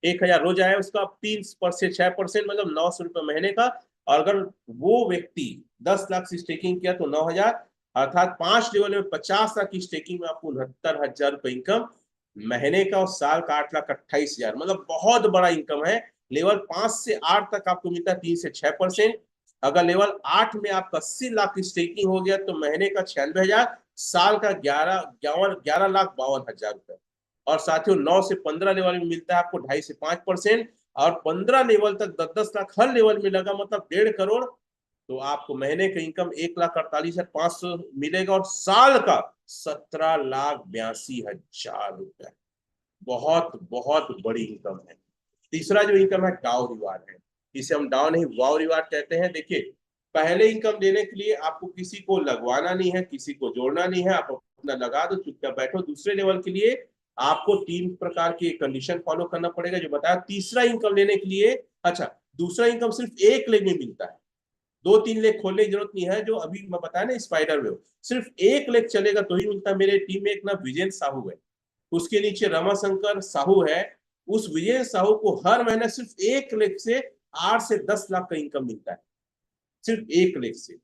1,000 रोज आया उसका, 3% 6%, मतलब ₹900 महीने का। और अगर वो व्यक्ति 10 लाख की स्टेकिंग किया तो 9,000, अर्थात 5 लेवल में 50 लाख की स्टेकिंग में आपको 69,000 रुपए इनकम महीने का, और साल का 8,28,000, मतलब बहुत बड़ा इनकम है। लेवल 5 से 8 तक आपको मिलता है 3 से 6%। अगर लेवल 8 में आपका 80 लाख की स्टेकिंग हो गया तो महीने का 96,000, साल का 11,52,000 रुपए। और साथियों 9 से 15 लेवल में मिलता है आपको 2.5 से 5%। और 15 लेवल तक 10-10 लाख हर लेवल में लगा, मतलब 1.5 करोड़, तो आपको महीने का इनकम 1,48,500 मिलेगा, और साल का 17,82,000 रुपए। बहुत बहुत बड़ी इनकम है। तीसरा जो इनकम है डाउ रिवार्ड है। इसे हम डाउ नहीं वाव रिवार्ड कहते हैं। देखिए पहले इनकम देने के लिए आपको किसी को लगवाना नहीं है, किसी को जोड़ना नहीं है, आप अपना लगा दो, चुपचाप बैठो। दूसरे लेवल के लिए आपको 3 प्रकार की कंडीशन फॉलो करना पड़ेगा जो बताया। तीसरा इनकम लेने के लिए, अच्छा, दूसरा इनकम सिर्फ 1 लेग में मिलता है, 2-3 लेग खोलने की जरूरत नहीं है। जो अभी मैं बताया ना स्पाइडर वेव, सिर्फ 1 लेग चलेगा तो ही मिलता है। मेरे टीम में एक ना विजय साहू है, उसके नीचे रमाशंकर साहू है। उस विजय साहू को हर महीने सिर्फ 1 लेग से 8 से 10 लाख का इनकम मिलता है, सिर्फ 1 लेग से।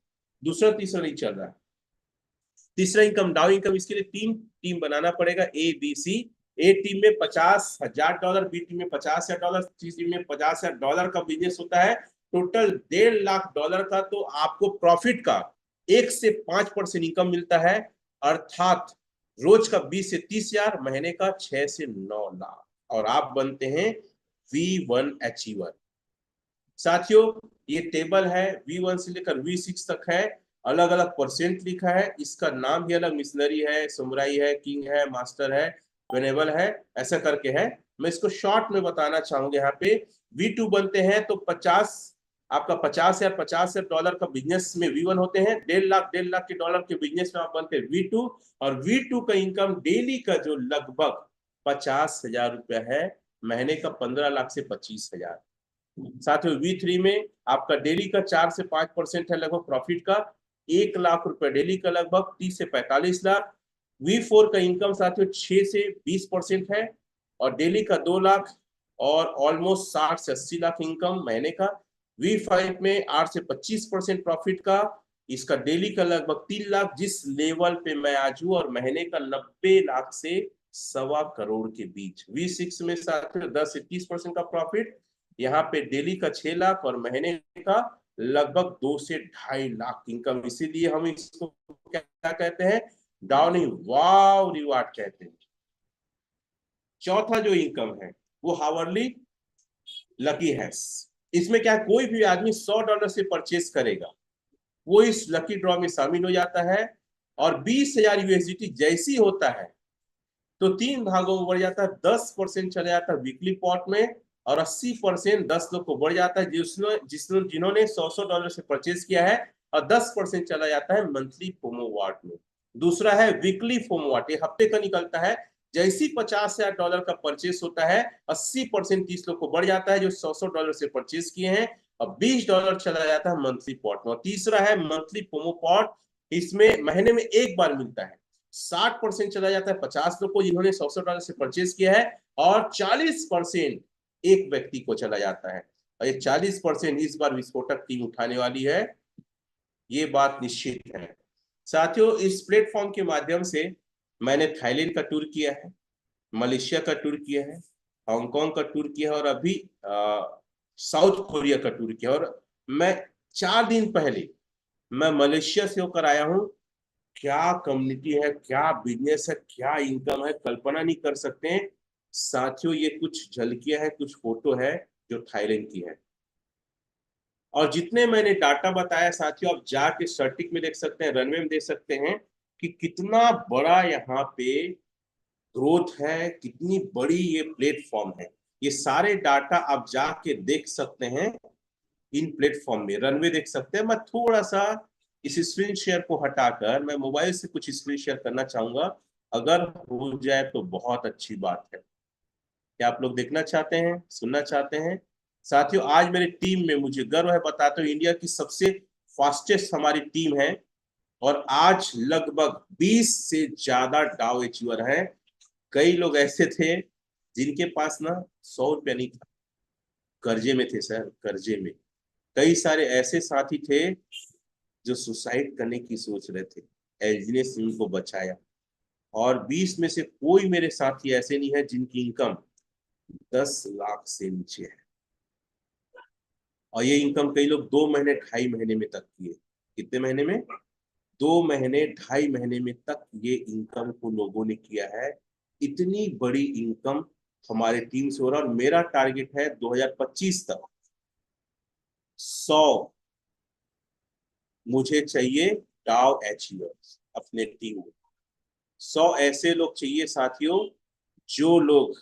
दूसरा तीसरा नहीं चल रहा है। तीसरा इनकम डाउ इनकम, इसके लिए 3 टीम बनाना पड़ेगा, A B C. A team में $50,000, बी टीम में $50,000, सी टीम में $50,000 का बिजनेस होता है, टोटल $1.5 लाख का। तो आपको प्रॉफिट का 1 से 5% इनकम मिलता है, अर्थात रोज का 20 से 30,000, महीने का 6 से 9 लाख, और आप बनते हैं V1 अचीवर। साथियों ये टेबल है, V1 से लेकर V6 तक है, अलग अलग परसेंट लिखा है। इसका नाम भी अलग, मिशनरी है, समुराई है, किंग है, मास्टर है, वेनेबल है, ऐसा करके है। मैं इसको शॉर्ट में बताना चाहूंगा। यहाँ पे V2 बनते हैं तो 50 आपका 50,000 डॉलर का बिजनेस में V1 होते हैं, 1.5 लाख के डॉलर के बिजनेस में आप बनते हैं V2, और V2 का इनकम डेली का जो लगभग 50,000 रुपया है, महीने का 15 लाख से 25,000। साथियों V3 में आपका डेली का 4 से 5% है लगभग प्रॉफिट का, 1 लाख रुपए डेली का, लगभग 30 से 45 लाख। V4 का इनकम साथियों 6 से 20% है और डेली का 2 लाख और ऑलमोस्ट 60 से 80 लाख इनकम महीने का। V5 में 8 से 25% प्रॉफिट का, इसका डेली का लगभग 3 लाख, जिस लेवल पे मैं आज हूं, और महीने का 90 लाख से 1.25 करोड़ के बीच। V6 में साथियों 10 से 30% का प्रॉफिट, यहाँ पे डेली का 6 लाख और महीने का लगभग 2 से 2.5 लाख इनकम। इसीलिए हम इसको क्या कहते हैं, डाउनिंग वाव रिवार्ड कहते हैं। चौथा जो इनकम है वो हावर्ली लकी हैश। इसमें क्या है, कोई भी आदमी $100 से परचेस करेगा, वो इस लकी ड्रॉ में शामिल हो जाता है, और 20,000 यूएसडीटी जैसी होता है तो 3 भागों में बढ़ जाता है। 10% चला जाता है वीकली पॉट में, और 80% 10 लोग को बढ़ जाता है जिन्होंने $100 से परचेज किया है, और 10% चला जाता है मंथली फोमो वाट में। दूसरा है वीकली फोमो वाट, ये हफ्ते का निकलता है। जैसी $50,000 का परचेस होता है, 80% 30 लोग को बढ़ जाता है जो $100 से परचेज किए हैं, और $20 चला जाता है मंथली पॉट में। और तीसरा है मंथली फोमो पॉट, इसमें महीने में एक बार मिलता है। 60% चला जाता है 50 लोग को जिन्होंने $100 से परचेज किया है, और 40% एक व्यक्ति को चला जाता है। और ये 40% इस बार विस्फोटक टीम उठाने वाली है, ये बात निश्चित है। साथियों, इस प्लेटफॉर्म के माध्यम से मैंने थाईलैंड का टूर किया है, मलेशिया का टूर किया है, हांगकांग का टूर किया है, और अभी साउथ कोरिया का टूर किया। और मैं 4 दिन पहले मैं मलेशिया से होकर आया हूं। क्या कम्युनिटी है, क्या बिजनेस है, क्या इनकम है, कल्पना नहीं कर सकते हैं। साथियों, ये कुछ झलकियां है, कुछ फोटो है जो थाईलैंड की है। और जितने मैंने डाटा बताया साथियों, आप जाके सर्टिक में देख सकते हैं, रनवे में देख सकते हैं कि कितना बड़ा यहाँ पे ग्रोथ है, कितनी बड़ी ये प्लेटफॉर्म है। ये सारे डाटा आप जाके देख सकते हैं इन प्लेटफॉर्म में, रनवे देख सकते हैं। मैं थोड़ा सा इस स्क्रीन शेयर को हटाकर मैं मोबाइल से कुछ स्क्रीन शेयर करना चाहूंगा, अगर हो जाए तो बहुत अच्छी बात है। क्या आप लोग देखना चाहते हैं, सुनना चाहते हैं? साथियों, आज मेरी टीम में मुझे गर्व है, बताते हो इंडिया की सबसे फास्टेस्ट हमारी टीम है, और आज लगभग 20 से ज्यादा डाउ अचीवर हैं। कई लोग ऐसे थे जिनके पास ना 100 रुपया नहीं था, कर्जे में थे सर, कर्जे में। कई सारे ऐसे साथी थे जो सुसाइड करने की सोच रहे थे, एलजी ने उनको बचाया। और 20 में से कोई मेरे साथी ऐसे नहीं है जिनकी इनकम 10 लाख से नीचे है। और ये इनकम कई लोग 2 महीने 2.5 महीने में तक किए। कितने महीने में? 2 महीने 2.5 महीने में तक ये इनकम को लोगों ने किया है। इतनी बड़ी इनकम हमारे टीम से हो रहा है, और मेरा टारगेट है 2025 तक 100 मुझे चाहिए डाउ अचीवर्स अपने टीम में। 100 ऐसे लोग चाहिए साथियों, जो लोग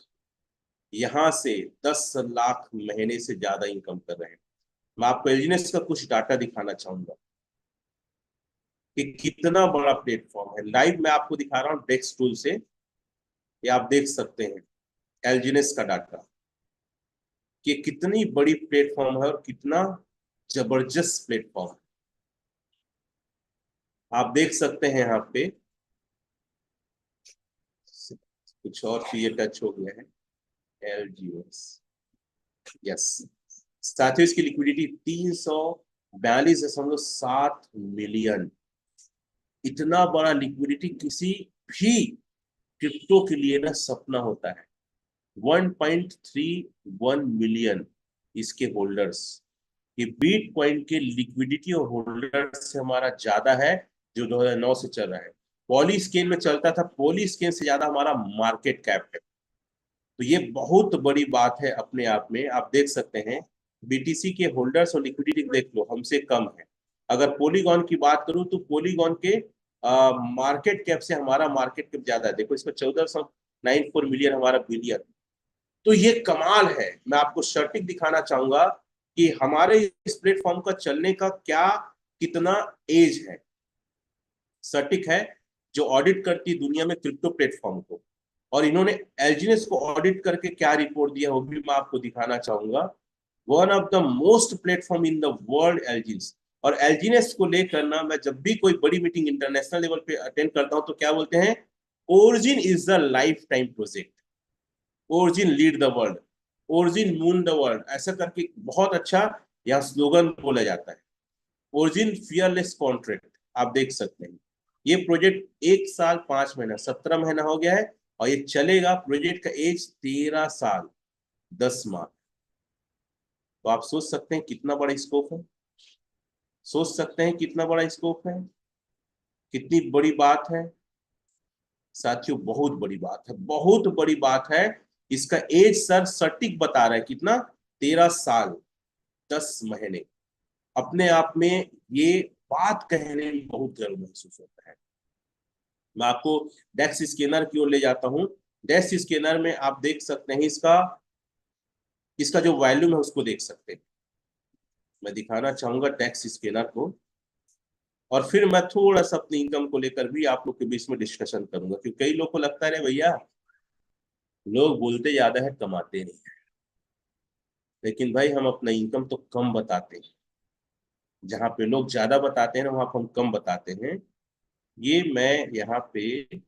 यहां से 10 लाख महीने से ज्यादा इनकम कर रहे हैं। मैं आपको एलजीनेस का कुछ डाटा दिखाना चाहूंगा कि कितना बड़ा प्लेटफॉर्म है। लाइव मैं आपको दिखा रहा हूं डेक्स टूल से, ये आप देख सकते हैं एलजीनेस का डाटा कि कितनी बड़ी प्लेटफॉर्म है और कितना जबरदस्त प्लेटफॉर्म है। आप देख सकते हैं यहाँ पे कुछ और चीजें टच हो गया है। एलजीएस, यस साथियों, इसकी लिक्विडिटी 342.7 मिलियन। इतना बड़ा लिक्विडिटी किसी भी क्रिप्टो के लिए ना सपना होता है। 1.31 मिलियन इसके होल्डर्स, ये बिटकॉइन के लिक्विडिटी और होल्डर्स से हमारा ज्यादा है, जो 2009 से चल रहा है। पॉलीस्केन में चलता था, पॉलीस्केन से ज्यादा हमारा मार्केट कैप है। तो ये बहुत बड़ी बात है अपने आप में। आप देख सकते हैं बीटीसी के होल्डर्स और लिक्विडिटी देख लो, हमसे कम है। अगर पॉलीगॉन की बात करूं तो पॉलीगॉन के मार्केट कैप से हमारा मार्केट कैप ज्यादा है। देखो इसमें 1494 मिलियन हमारा बिलियन। तो ये कमाल है। मैं आपको सर्टिक दिखाना चाहूंगा कि हमारे इस प्लेटफॉर्म का चलने का क्या कितना एज है। सटीक है जो ऑडिट करती है दुनिया में क्रिप्टो प्लेटफॉर्म को, और इन्होंने एलजीनेस को ऑडिट करके क्या रिपोर्ट दिया वो भी मैं आपको दिखाना चाहूंगा। One of the most platform in the world एलजीनेस। और एलजीनेस को लेकर ना मैं जब भी कोई बड़ी मीटिंग इंटरनेशनल लेवल पे अटेंड करता हूं तो क्या बोलते हैं, origin is the lifetime project, origin lead the world, origin moon the world, ऐसा करके बहुत अच्छा यहाँ स्लोगन बोला जाता है। ओरिजिन फियरलेस कॉन्ट्रैक्ट आप देख सकते हैं। ये प्रोजेक्ट 1 साल 5 महीना 17 महीना हो गया है और ये चलेगा। प्रोजेक्ट का एज 13 साल 10 माह। तो आप सोच सकते हैं कितना बड़ा स्कोप है, सोच सकते हैं कितना बड़ा स्कोप है, कितनी बड़ी बात है साथियों। बहुत बड़ी बात है, बहुत बड़ी बात है। इसका एज सर सटीक बता रहा है कितना, 13 साल 10 महीने। अपने आप में ये बात कहने में बहुत गर्व महसूस होता है। मैं आपको डेक्स स्कैनर की ओर ले जाता हूं। डेक्स स्कैनर में आप देख सकते हैं इसका इसका जो वॉल्यूम है उसको देख सकते हैं। मैं दिखाना चाहूंगा डेक्स स्कैनर को, और फिर मैं थोड़ा सा अपनी इनकम को लेकर भी आप लोग के बीच में डिस्कशन करूंगा, क्योंकि कई लोग को लगता है भैया लोग बोलते ज्यादा है कमाते नहीं है। लेकिन भाई हम अपना इनकम तो कम बताते हैं, जहां पे लोग ज्यादा बताते हैं ना वहां पे हम कम बताते हैं। ये मैं यहाँ पे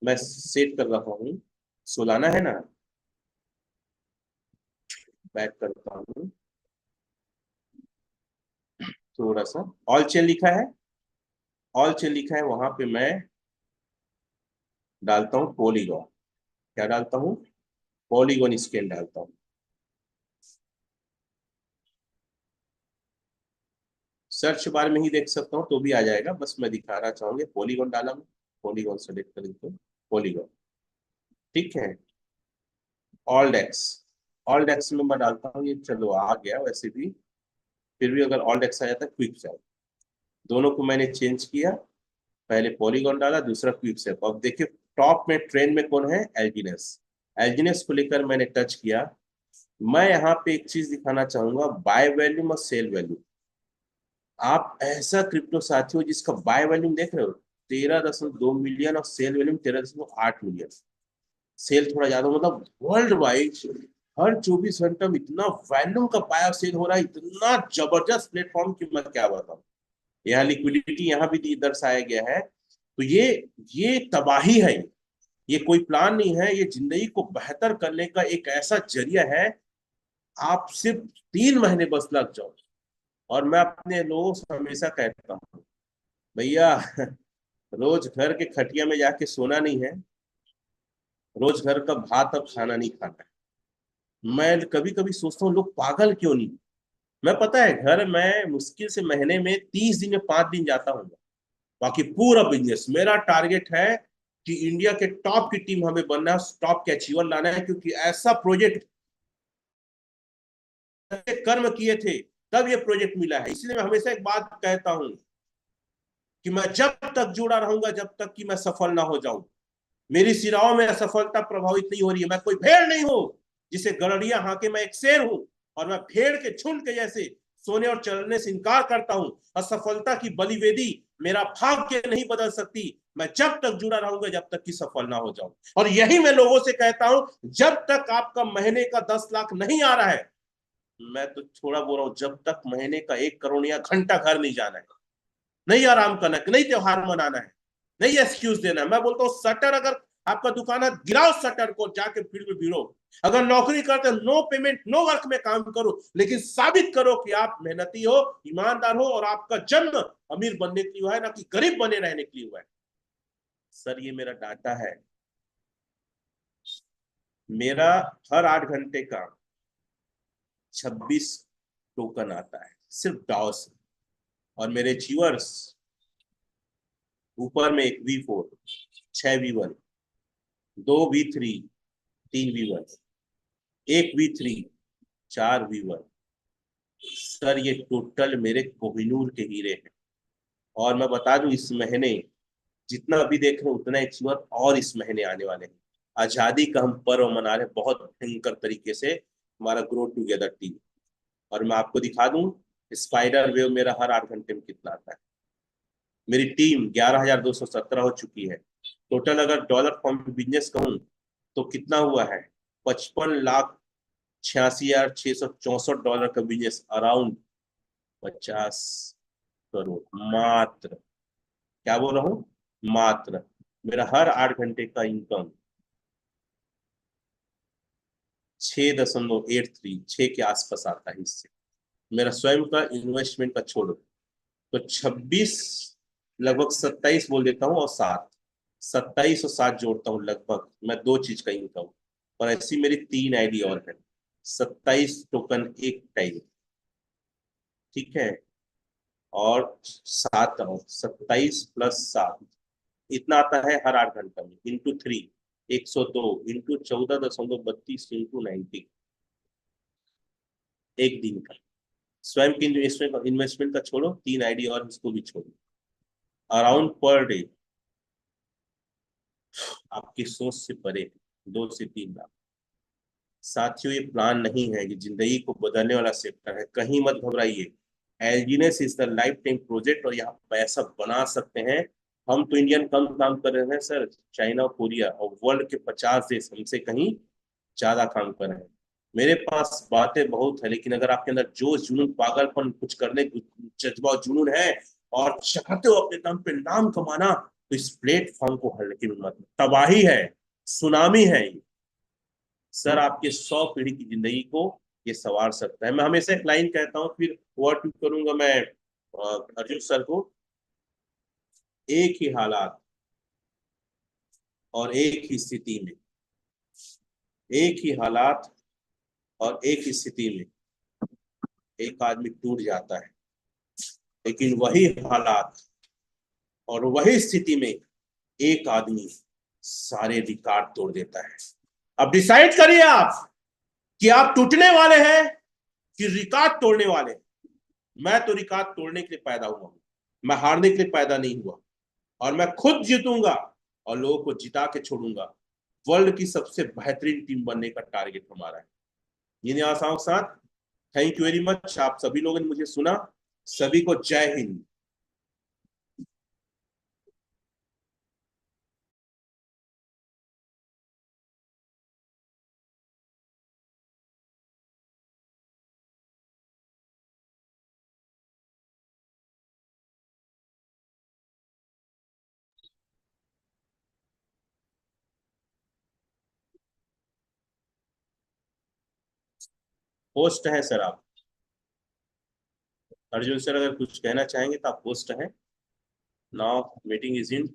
मैं सेट कर रहा हूँ, सोलाना है ना, बैक करता हूँ थोड़ा सा। ऑल चेन लिखा है, ऑल चेन लिखा है, वहां पे मैं डालता हूँ पॉलीगॉन। क्या डालता हूँ, पॉलीगॉन स्केल डालता हूँ। सर्च बार में ही देख सकता हूँ तो भी आ जाएगा, बस मैं दिखाना चाहूंगा। पॉलीगॉन डाला मैं, पॉलीगॉन सेलेक्ट कर देता हूँ, पॉलीगॉन। ठीक है, ऑल डेक्स, ऑल डेक्स में मैं डालता हूँ ये, चलो आ गया वैसे भी। फिर भी अगर ऑल डेक्स आ जाता है क्विक सेप, दोनों को मैंने चेंज किया। पहले पॉलीगॉन डाला, दूसरा क्विक सेप। अब देखिए टॉप में ट्रेंड में कौन है, एल्जिनस। एल्जिनस को लेकर मैंने टच किया। मैं यहाँ पे एक चीज दिखाना चाहूंगा, बाय वैल्यूम और सेल वैल्यू। आप ऐसा क्रिप्टो साथी हो जिसका बाय वैल्यूम देख रहे हो 13.2 मिलियन और सेल वैल्यूम 13.8 मिलियन। सेल थोड़ा ज्यादा, मतलब वर्ल्ड वाइड हर 24 घंटे में इतना वैल्यूम का बाय और सेल हो रहा है, इतना जबरदस्त प्लेटफॉर्म की मैं क्या बताऊं। यहाँ लिक्विडिटी यहाँ भी दर्शाया गया है। तो ये तबाही है, ये कोई प्लान नहीं है, ये जिंदगी को बेहतर करने का एक ऐसा जरिया है। आप सिर्फ 3 महीने बस लग जाओ। और मैं अपने लोगों से हमेशा कहता हूँ भैया रोज घर के खटिया में जाके सोना नहीं है, रोज घर का भात अब खाना नहीं खाना है। मैं कभी कभी सोचता हूँ लोग पागल क्यों नहीं। मैं पता है घर में मुश्किल से महीने में 30 दिन में 5 दिन जाता हूँ। बाकी पूरा बिजनेस मेरा टारगेट है कि इंडिया के टॉप की टीम हमें बनना है, टॉप के अचीवर लाना है, क्योंकि ऐसा प्रोजेक्ट कर्म किए थे तब ये प्रोजेक्ट मिला है। इसलिए मैं हमेशा एक बात कहता हूं कि मैं जब तक जुड़ा रहूंगा जब तक कि मैं सफल ना हो जाऊं। मेरी सिराओं में असफलता प्रभावित नहीं हो रही है। मैं कोई भेड़ नहीं हूं जिसे गड़रिया हाके, मैं एक शेर हूं। और मैं भेड़ के झुंड के जैसे सोने और चलने से इनकार करता हूं। असफलता की बलिवेदी मेरा भाग्य नहीं बदल सकती। मैं जब तक जुड़ा रहूंगा जब तक कि सफल ना हो जाऊं। और यही मैं लोगों से कहता हूं, जब तक आपका महीने का 10 लाख नहीं आ रहा है, मैं तो थोड़ा बोल रहा हूं, जब तक महीने का 1 करोड़ या घंटा घर नहीं जाना है, नहीं आराम करना है, नहीं त्योहार मनाना है, नहीं एक्सक्यूज देना है। मैं बोलता हूँ शटर अगर आपका दुकान है, गिराओ शटर को, जाके भीड़ में भिड़ो। अगर नौकरी करते नो पेमेंट नो वर्क में काम करो, लेकिन साबित करो कि आप मेहनती हो, ईमानदार हो, और आपका जन्म अमीर बनने के लिए हुआ है, ना कि गरीब बने रहने के लिए हुआ है। सर ये मेरा डाटा है। मेरा हर 8 घंटे का 26 टोकन आता है सिर्फ डाउ से। और मेरे चीवर्स ऊपर में एक V4, 6 V1, 2 V3, 3 V1, 1 V3, 4 V1। Sir ये टोटल मेरे कोहिनूर के हीरे हैं। और मैं बता दूं इस महीने जितना अभी देख रहे हैं उतना अचीवर और इस महीने आने वाले हैं। आजादी का हम पर्व मना रहे हैं बहुत भयंकर तरीके से, हमारा ग्रो टुगेदर टीम। और मैं आपको दिखा दूं स्पाइडर वेव मेरा हर 8 घंटे में कितना आता है। मेरी टीम 11,217 हो चुकी है। टोटल अगर डॉलर फॉर्म में बिजनेस कहूं तो कितना हुआ है, 55,86,664 का बिजनेस, अराउंड 50 करोड़ मात्र। क्या बोल रहा हूँ, मात्र। मेरा हर 8 घंटे का इनकम 6.83, 6 के आसपास आता है इससे। मेरा स्वयं का इन्वेस्टमेंट का छोड़ो तो 26, लगभग 27 बोल देता हूँ, और 7, 27 और 7 जोड़ता हूँ, लगभग मैं 2 चीज का इनकम। और ऐसी मेरी 3 आईडी और है, 27 टोकन एक टाइम, ठीक है। और 7 और 27 + 7 इतना आता है हर 8 घंटा में, × 3, 102 × 14.32 × 90, एक दिन का। स्वयं की इन्वेस्टमेंट का छोड़ो, 3 आईडी और इसको भी छोड़ो, अराउंड पर डे आपकी सोच से परे 2 से 3 लाख। साथियों, ये प्लान नहीं है, कि जिंदगी को बदलने वाला सेक्टर है, कहीं मत घबराइए। एलजीनेस is the lifetime project, और यहाँ पैसा बना सकते हैं। हम तो इंडियन कम काम कर रहे हैं सर, चाइना और कोरिया और वर्ल्ड के 50 देश हमसे कहीं ज्यादा काम कर रहे हैं। मेरे पास बातें बहुत है, लेकिन अगर आपके अंदर जोश, जुनून, पागलपन, कुछ करने जज्बा और जुनून है, और चाहते हो अपने दम पे नाम कमाना, तो इस प्लेटफॉर्म को हल्के में मत, तबाही है, सुनामी है ये। सर आपके 100 पीढ़ी की जिंदगी को ये संवार सकता है। मैं हमेशा एक लाइन कहता हूँ, फिर वर्ड करूंगा मैं अर्जुन सर को, एक ही हालात और एक ही स्थिति में, एक ही हालात और एक ही स्थिति में एक आदमी टूट जाता है, लेकिन वही हालात और वही स्थिति में एक आदमी सारे रिकॉर्ड तोड़ देता है। अब डिसाइड करिए आप कि आप टूटने वाले हैं कि रिकॉर्ड तोड़ने वाले हैं। मैं तो रिकॉर्ड तोड़ने के लिए पैदा हुआ हूं, मैं हारने के लिए पैदा नहीं हुआ, और मैं खुद जीतूंगा और लोगों को जिता के छोड़ूंगा। वर्ल्ड की सबसे बेहतरीन टीम बनने का टारगेट हमारा है। इन आशाओं के साथ थैंक यू वेरी मच, आप सभी लोगों ने मुझे सुना। सभी को जय हिंद। होस्ट हैं सर आप, अर्जुन सर, अगर कुछ कहना चाहेंगे तो आप होस्ट हैं। Now meeting is in,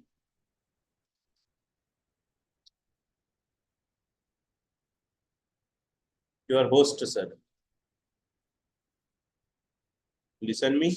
your host sir, listen me.